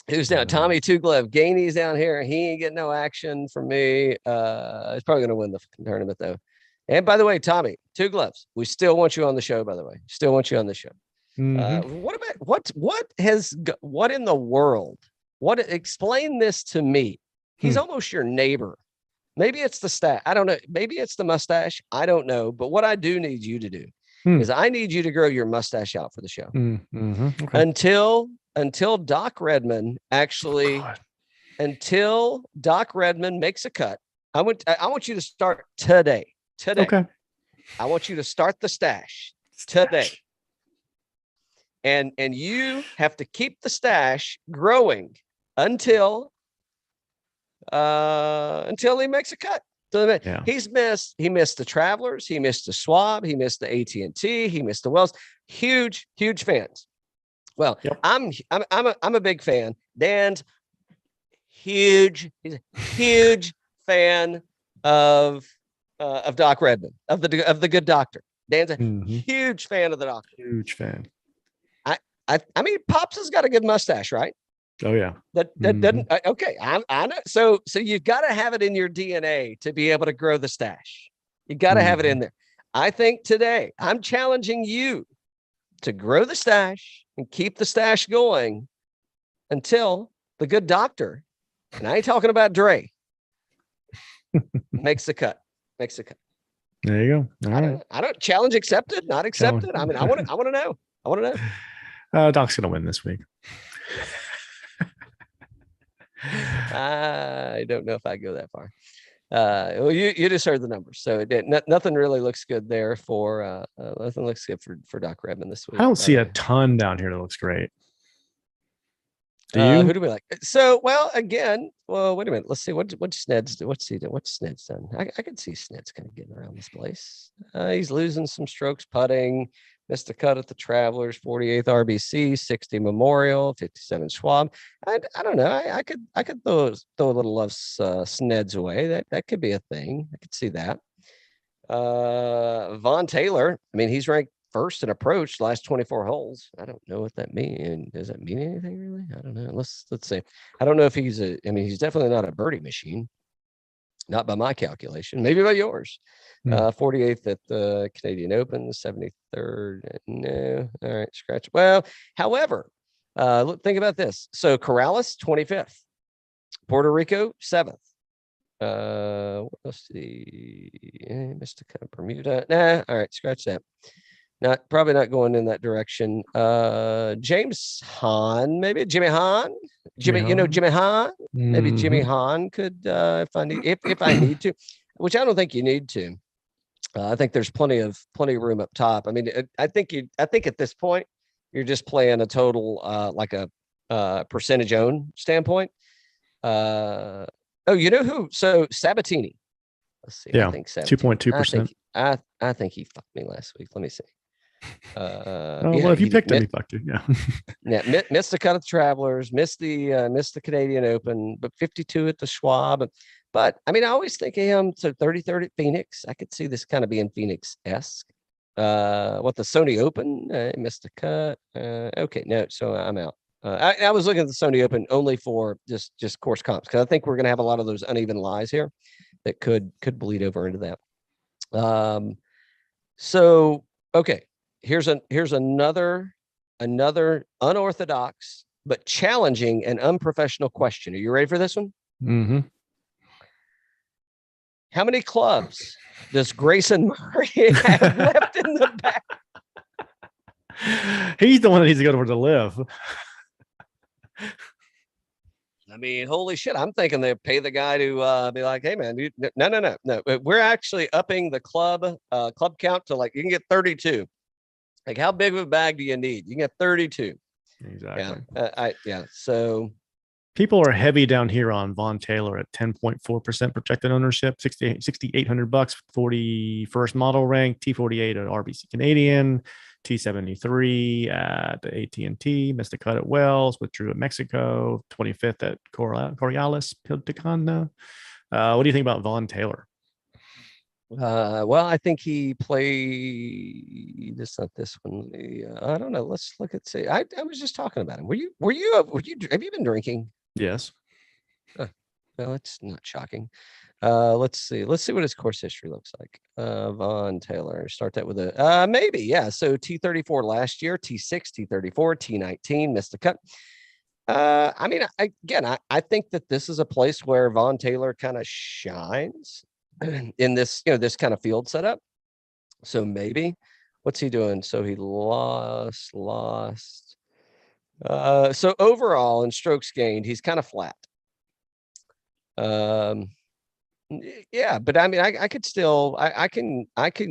Who's down? Tommy Two Glove. Gainey's down here. He ain't getting no action from me. He's probably going to win the tournament though. And by the way, Tommy Two Gloves, we still want you on the show. By the way, still want you on the show. Mm-hmm. What in the world? Explain this to me. He's almost your neighbor. Maybe it's the stat. I don't know. Maybe it's the mustache. I don't know. But what I do need you to do is I need you to grow your mustache out for the show until Doc Redman until Doc Redman makes a cut. I want you to start today. Okay. I want you to start the stash today. And you have to keep the stash growing until he makes a cut. So he missed the Travelers, he missed the Schwab, he missed the AT&T, he missed the Wells. Huge fans. Well, yep. I'm a big fan. Dan's he's a huge fan of Doc Redman, of the good doctor. Dan's a huge fan of the doctor. Huge fan. I mean, Pops has got a good mustache, right? Oh yeah. That doesn't okay. I know. So you've got to have it in your DNA to be able to grow the stash. You got to have it in there. I think today I'm challenging you to grow the stash and keep the stash going until the good doctor, and I ain't talking about Dre, makes the cut. There you go. All right. I don't challenge accepted, not accepted. I mean, I want to know. Doc's gonna win this week. I don't know if I go that far. Well, you just heard the numbers, so nothing really looks good there for nothing looks good for Doc Redman this week. I don't see a ton down here that looks great. Do you? Who do we like? So, well, again, wait a minute. Let's see what Sned's do. What's Sned's done? I can see Sned's kind of getting around this place. He's losing some strokes putting. Missed a cut at the Travelers, 48th RBC, 60 Memorial, 57 Schwab. I don't know. I could throw a little love Sneds away. That could be a thing. I could see that. Von Taylor. I mean, he's ranked first in approach last 24 holes. I don't know what that means. Does that mean anything really? I don't know. Let's see. I don't know if he's he's definitely not a birdie machine. Not by my calculation, maybe by yours. 48th at the Canadian Open, 73rd. No, all right, scratch. Well, however, think about this. So Corrales, 25th. Puerto Rico, 7th. Let's see. Missed a cut of Bermuda. Nah, all right, scratch that. Probably not going in that direction. James Hahn, maybe Jimmy Hahn. Jimmy Hahn. Maybe Jimmy Hahn could if I need to, which I don't think you need to. I think there's plenty of room up top. I mean, I think at this point you're just playing a total like a percentage own standpoint. Oh, you know who? So Sabatini. Let's see. Yeah, I think 2.2%. I think he fucked me last week. Let me see. Oh, Yeah, well, if you he picked him, he fucked you. Yeah. yeah, missed the cut of the Travelers, missed the Canadian Open, but 52 at the Schwab. But I mean, I always think of him. So 30 at Phoenix. I could see this kind of being Phoenix-esque. What the Sony Open? Missed the cut. Okay, no, so I'm out. I was looking at the Sony Open only for just course comps because I think we're going to have a lot of those uneven lies here that could bleed over into that. So okay, here's another unorthodox but challenging and unprofessional question. Are you ready for this one? Mm-hmm. How many clubs does Grayson Murray have left in the back? He's the one that needs to go to the live. I mean, holy shit. I'm thinking they pay the guy to be like, hey, man, no. We're actually upping the club count to like, you can get 32. Like, how big of a bag do you need? You can get 32. Exactly. Yeah. So people are heavy down here on Von Taylor at 10.4% projected ownership, 6,800 bucks, 41st model rank, T48 at RBC Canadian, T73 at AT&T, missed a cut at Wells, withdrew at Mexico, 25th at Coriolis, Pilticana. What do you think about Von Taylor? Well, I think he played. It's not this one. I don't know. Let's look at. See, I was just talking about him. Were you? Have you been drinking? Yes. No, it's not shocking. Let's see. Let's see what his course history looks like. Von Taylor. Start that with a maybe. Yeah. So T34 last year, T6, T34, T19, missed a cut. I mean, I think that this is a place where Von Taylor kind of shines in this, this kind of field setup. So maybe what's he doing? So he lost. So overall in strokes gained, he's kind of flat. Yeah, but I mean, I could still, I can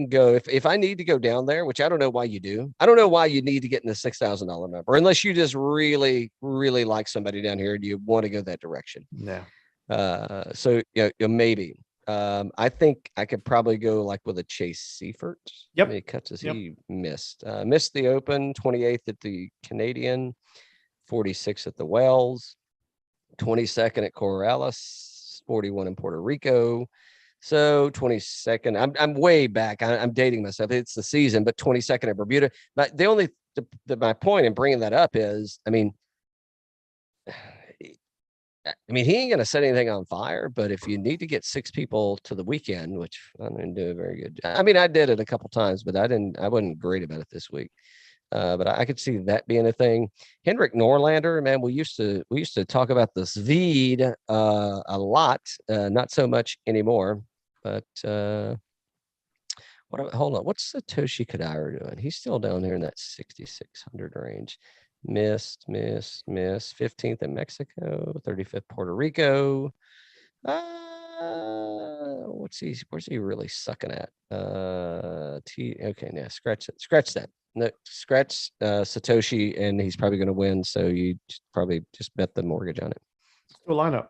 go if I need to go down there, which I don't know why you do. I don't know why you need to get in the $6,000 number unless you just really, really like somebody down here and you want to go that direction. Yeah. So maybe. I think I could probably go like with a Chase Seifert. Yep. How many cuts has he missed? Missed the Open, 28th at the Canadian, 46 at the Wells, 22nd at Coriolis, 41 in Puerto Rico. So 22nd. I'm way back. I'm dating myself. It's the season, but 22nd at Bermuda. But my point in bringing that up is, I mean, he ain't gonna set anything on fire, but if you need to get 6 people to the weekend, which I didn't do a very good. I mean, I did it a couple times, but I wasn't great about it this week. But I could see that being a thing. Henrik Norlander, man, we used to talk about the Svede a lot, not so much anymore. But hold on, what's Satoshi Kodaira doing? He's still down there in that 6,600 range. Missed 15th in Mexico, 35th Puerto Rico. Where's he really sucking at? Okay, now scratch that. No, scratch Satoshi, and he's probably going to win. So you probably just bet the mortgage on it. Let's do a lineup.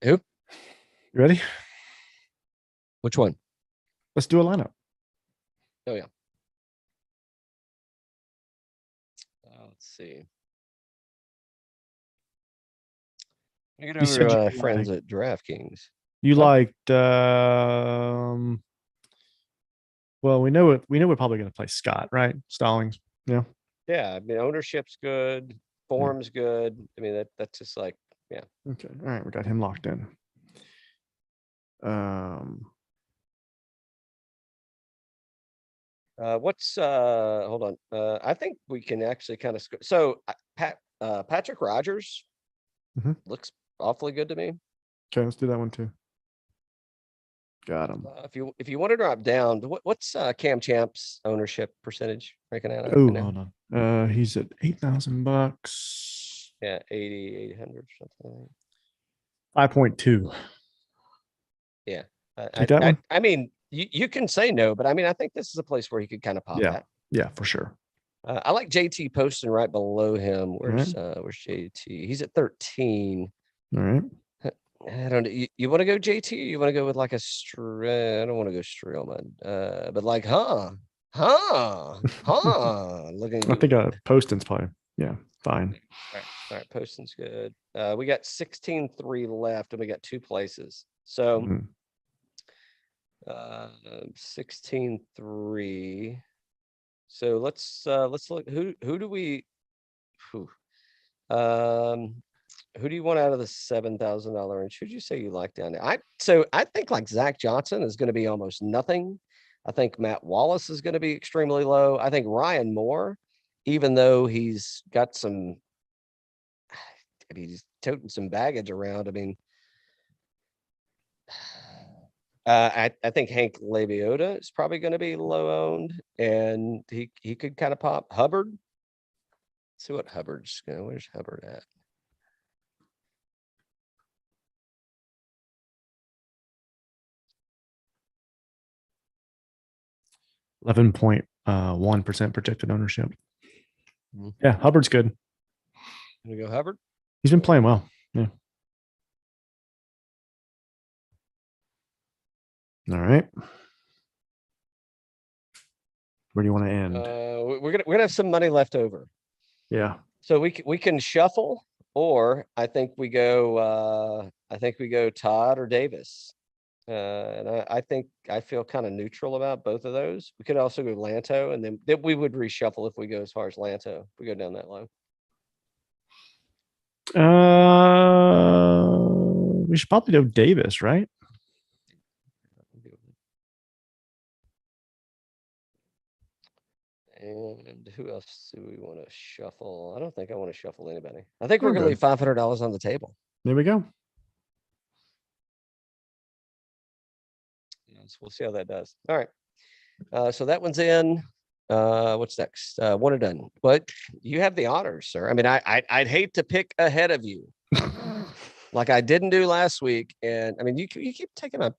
Who? You ready? Which one? Let's do a lineup. Oh yeah. Let's see. You get over friends at DraftKings. You liked well, we know we're probably going to play Scott, right? Stallings. Yeah. Yeah, I mean, ownership's good, form's good. I mean, that's just like, yeah. Okay. All right, we got him locked in. Hold on. I think we can actually kind of so Patrick Rodgers looks awfully good to me. Okay, let's do that one too. Got him. If you want to drop down, what's Cam Champ's ownership percentage breaking out? Oh, hold on. He's at $8,000. Yeah, 800 something. 5.2. Yeah, I mean, you can say no, but I mean, I think this is a place where he could kind of pop that. Yeah, for sure. I like JT Poston right below him. Where's right. where's JT? He's at 13. All right. I don't know. You want to go JT? Or you want to go with like a I don't want to go Streelman. But like, looking I think good. Poston's probably, yeah, fine. All right. Poston's good. We got 16-3 left, and we got 2 places. So, 16-3. So let's look. Who do we? Who do you want out of the $7,000 range? Who'd you say you like down there? I think like Zach Johnson is going to be almost nothing. I think Matt Wallace is going to be extremely low. I think Ryan Moore, even though he's got some, I mean, he's toting some baggage around. I mean, I think Hank Lebiota is probably going to be low owned, and he could kind of pop. Hubbard. Let's see what Hubbard's going. Where's Hubbard at? 11.1% projected ownership. Yeah, Hubbard's good. Gonna go Hubbard. He's been playing well. Yeah. All right. Where do you want to end? We're gonna have some money left over. Yeah. So we can shuffle, or I think we go Todd or Davis. And I feel kind of neutral about both of those. We could also go Lanto, and then we would reshuffle if we go as far as Lanto. If we go down that low. We should probably do Davis, right? And who else do we want to shuffle? I don't think I want to shuffle anybody. I think we're going to leave $500 on the table. There we go. Yes, we'll see how that does. All right. So that one's in. What's next? One and done. But you have the honors, sir. I mean, I'd hate to pick ahead of you, like I didn't do last week. And I mean, you keep taking my.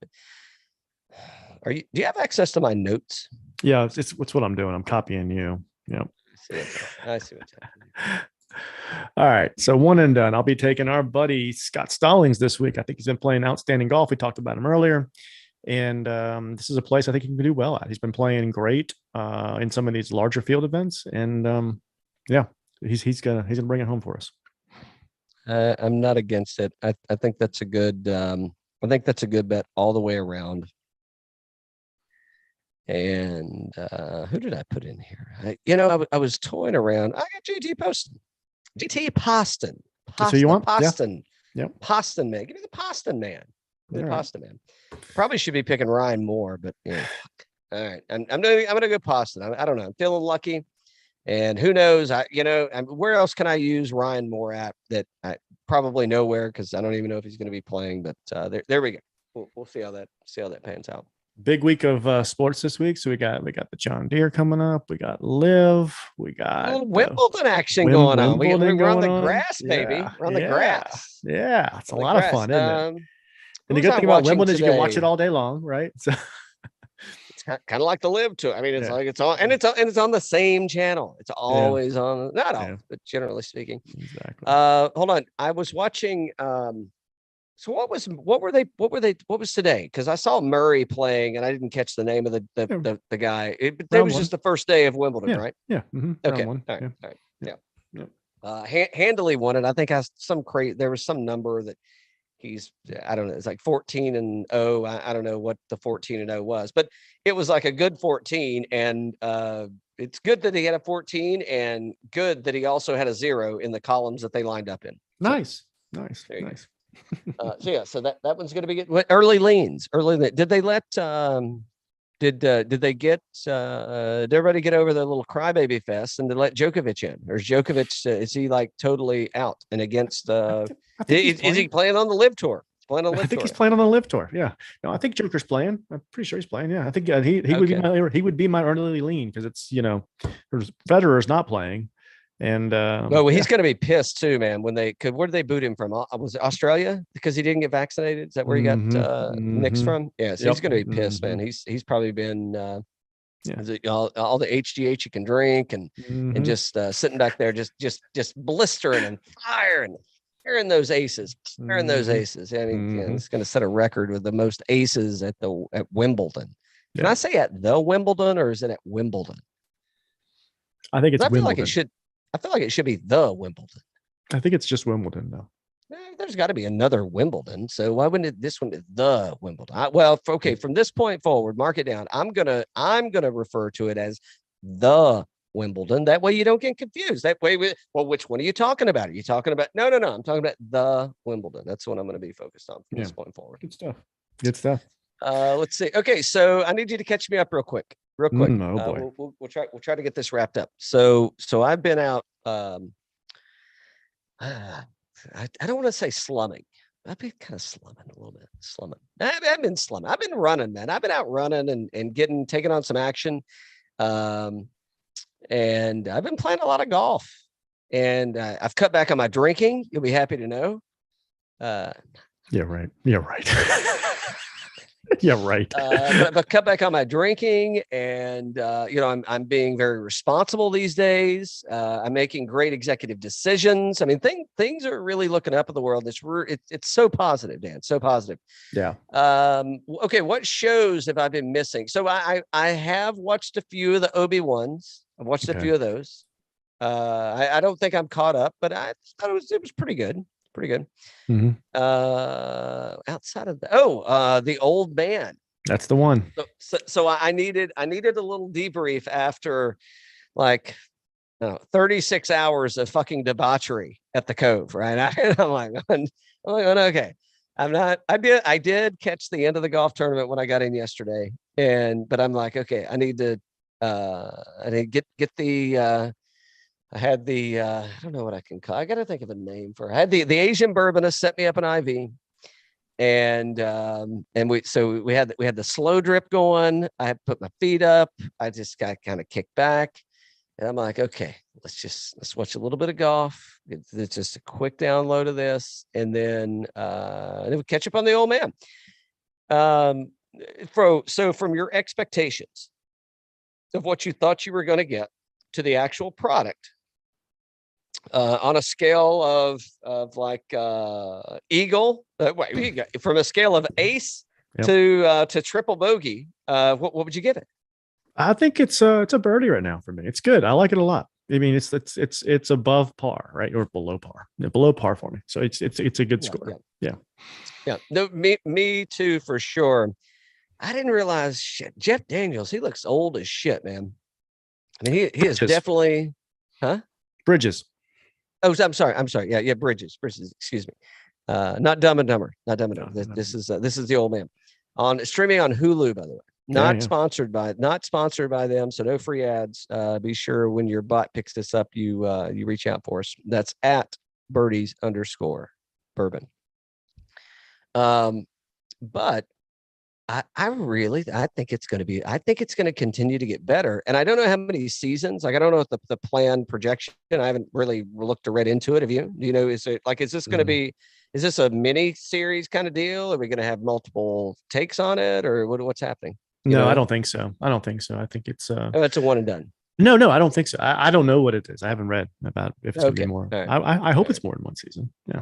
Do you have access to my notes? Yeah, it's what I'm doing. I'm copying you. Yep. I see what's happening. All right. So one and done. I'll be taking our buddy Scott Stallings this week. I think he's been playing outstanding golf. We talked about him earlier. And this is a place I think he can do well at. He's been playing great in some of these larger field events. And yeah, he's gonna bring it home for us. I'm not against it. I think that's a good bet all the way around. And who did I put in here? I was toying around. I got GT Poston. So you want Poston? Yeah. Poston man. Give me the Poston man. The Poston man. Probably should be picking Ryan Moore, but yeah. All right. I'm gonna go Poston. I don't know. I'm feeling lucky. And who knows? Where else can I use Ryan Moore at? That I probably nowhere, because I don't even know if he's going to be playing. But there we go. We'll see how that pans out. Big week of sports this week. So we got the John Deere coming up. We got Live. We got Wimbledon action going on. We're on the grass, baby. Yeah. We're on the grass. Yeah, it's a lot of fun, isn't it? And the good thing about Wimbledon is you can watch it all day long, right? So it's kind of like the Live Tour. I mean, it's like it's on, and it's on the same channel. It's always on, not all, but generally speaking. Exactly. Hold on. I was watching. So what was today? Because I saw Murray playing, and I didn't catch the name of the guy. It was just the first day of Wimbledon, right? Yeah. Mm-hmm. Okay. All right. Yeah. Handily won it. I think there was some number that I don't know, it's like 14-0. I don't know what the 14-0 was, but it was like a good 14. And it's good that he had a 14, and good that he also had a 0 in the columns that they lined up in. Nice. So that one's going to be good. Early leans. Did they let did everybody get over the little crybaby fest and to let Djokovic in? Or is Djokovic is he like totally out and against is he playing on the Live Tour? I think he's playing on the Live Tour. Yeah. No, I think Joker's playing. I'm pretty sure he's playing. Yeah. I think he would be my early lean, because it's, Federer's not playing. And he's going to be pissed too, man. Where did they boot him from? Was it Australia because he didn't get vaccinated? Is that where he got mixed from? Yeah, so he's going to be pissed, man. He's probably been Yeah. All the HGH you can drink and just sitting back there, just blistering and firing those aces, firing those aces. And it's going to set a record with the most aces at Wimbledon. Can I say at the Wimbledon, or is it at Wimbledon? I think it's Wimbledon. I feel like it should be the Wimbledon. I think it's just Wimbledon though. There's got to be another Wimbledon. So why wouldn't this one be the Wimbledon? From this point forward, mark it down. I'm gonna refer to it as the Wimbledon. That way you don't get confused. That way, which one are you talking about? Are you talking about? No. I'm talking about the Wimbledon. That's what I'm going to be focused on from this point forward. Good stuff. Let's see. Okay, so I need you to catch me up real quick. Oh boy. We'll try to get this wrapped up. So I've been out. I don't want to say slumming. I've been kind of slumming a little bit. I've been slumming. I've been running, man. I've been out running and taking on some action. And I've been playing a lot of golf. And I've cut back on my drinking. You'll be happy to know. Yeah, right. Yeah, right. But cut back on my drinking, and I'm being very responsible these days. I'm making great executive decisions. I mean, things are really looking up in the world. It's so positive, Dan. So positive. Yeah. Okay. What shows have I been missing? So I have watched a few of the Obi-Wans. I've watched a few of those. I don't think I'm caught up, but I thought it was pretty good. Pretty good. Outside of the Old Man. That's the one. So I needed a little debrief after 36 hours of fucking debauchery at the Cove, right? I'm like, okay. I did catch the end of the golf tournament when I got in yesterday, but I'm like, okay, I need to get the. I had the I don't know what I can call. I got to think of a name for it. I had the Asian bourbonist set me up an IV, and we had the slow drip going. I had put my feet up. I just got kind of kicked back, and I'm like, okay, let's watch a little bit of golf. It's just a quick download of this, and then we catch up on the Old Man. So from your expectations of what you thought you were going to get to the actual product. On a scale of like eagle, from a scale of ace to triple bogey, what would you give it? I think it's a birdie right now for me. It's good. I like it a lot. I mean, it's above par, right, or below par. Below par for me. So it's a good score. Yeah. No, me too for sure. I didn't realize Jeff Daniels. He looks old as shit, man. I mean, he is definitely, Bridges. Oh, I'm sorry. Yeah, Bridges. Excuse me. Not Dumb and Dumber. Not Dumb and Dumber. No. This is the Old Man on streaming on Hulu, by the way. Not sponsored by them, so no free ads. Be sure when your bot picks this up, you reach out for us. That's at Birdies_Bourbon. But I think it's going to continue to get better. And I don't know how many seasons, I don't know what the planned projection. I haven't really looked or read into it. Have you? Do you know, is this going to be, is this a mini series kind of deal? Are we going to have multiple takes on it, or what's happening? No, I don't think so. I think it's it's a one and done. No, I don't think so. I don't know what it is. I haven't read about if it's going to be more. Right. I hope it's more than one season. Yeah.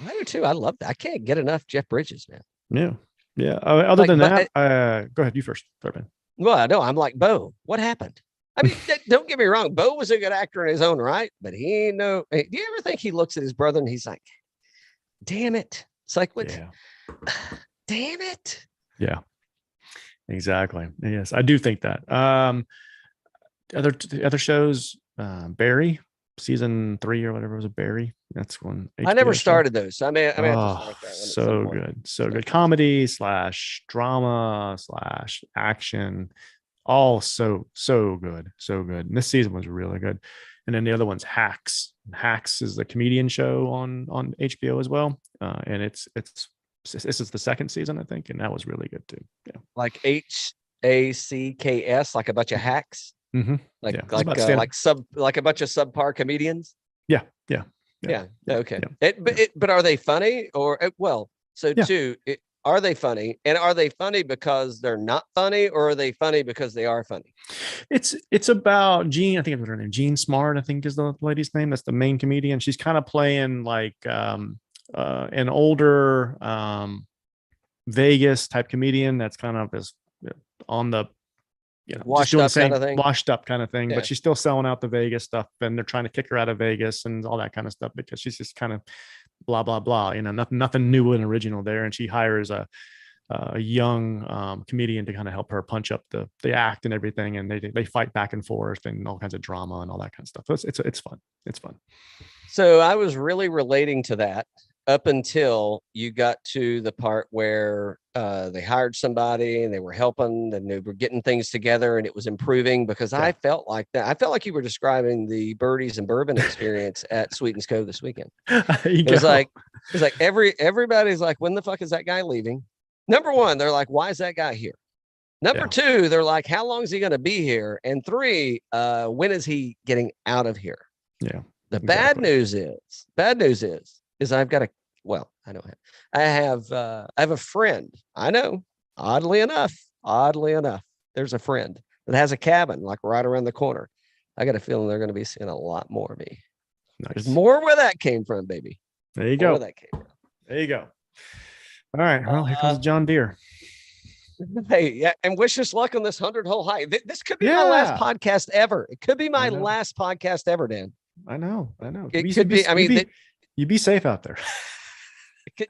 I do too. I love that. I can't get enough Jeff Bridges, man. Yeah. Yeah. Other than that, go ahead. You first, Bourbon. Well, no, I'm like Bo. What happened? I mean, don't get me wrong. Bo was a good actor in his own right, but do you ever think he looks at his brother and he's like, damn it. It's like, what? Yeah. Damn it. Yeah, exactly. Yes, I do think that. Other shows, Barry, season 3 or whatever was a Barry. That's one. HBO I never started those. So I may have to start that one. So good. So good. Comedy / drama / action. All so good. So good. And this season was really good. And then the other one's Hacks. Hacks is the comedian show on HBO as well. And this is the second season, I think. And that was really good too. Yeah. Like HACKS, like a bunch of hacks. Mm-hmm. Like a bunch of subpar comedians. Yeah. Okay. Yeah. But are they funny or two? Are they funny? And are they funny because they're not funny, or are they funny because they are funny? It's about Jean. I think it's her name. Jean Smart, I think is the lady's name. That's the main comedian. She's kind of playing like an older Vegas type comedian that's kind of is on the just doing the same washed up kind of thing, but she's still selling out the Vegas stuff, and they're trying to kick her out of Vegas and all that kind of stuff because she's just kind of blah blah blah. Nothing new and original there, and she hires a young comedian to kind of help her punch up the act and everything, and they fight back and forth and all kinds of drama and all that kind of stuff. So it's fun. It's fun. So I was really relating to that up until you got to the part where they hired somebody and they were helping and they were getting things together and it was improving, because I felt like that. I felt like you were describing the Birdies and Bourbon experience at Sweetens Cove this weekend. It was like everybody's like, when the fuck is that guy leaving? Number one, they're like, why is that guy here? Number two, they're like, how long is he going to be here? And three, when is he getting out of here? Yeah. The bad news is I've got I have a friend. I know, oddly enough, there's a friend that has a cabin like right around the corner. I got a feeling they're going to be seeing a lot more of me. Nice. There's more where that came from, baby. There you go. There you go. All right. Well, here comes John Deere. Hey, yeah, and wish us luck on this 100-hole high. This could be my last podcast ever. It could be my last podcast ever, Dan. I know. It could be. I mean, you be safe out there.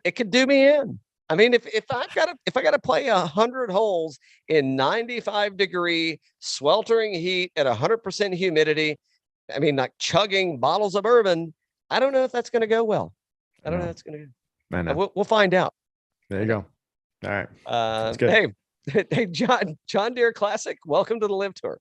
It could do me in. I mean, if I got to play 100 holes in 95-degree sweltering heat at 100% humidity, I mean, like chugging bottles of bourbon, I don't know if that's going to go well. I don't know if that's going to go. I know. We'll find out. There you go. All right. Hey, John Deere Classic. Welcome to the Live Tour.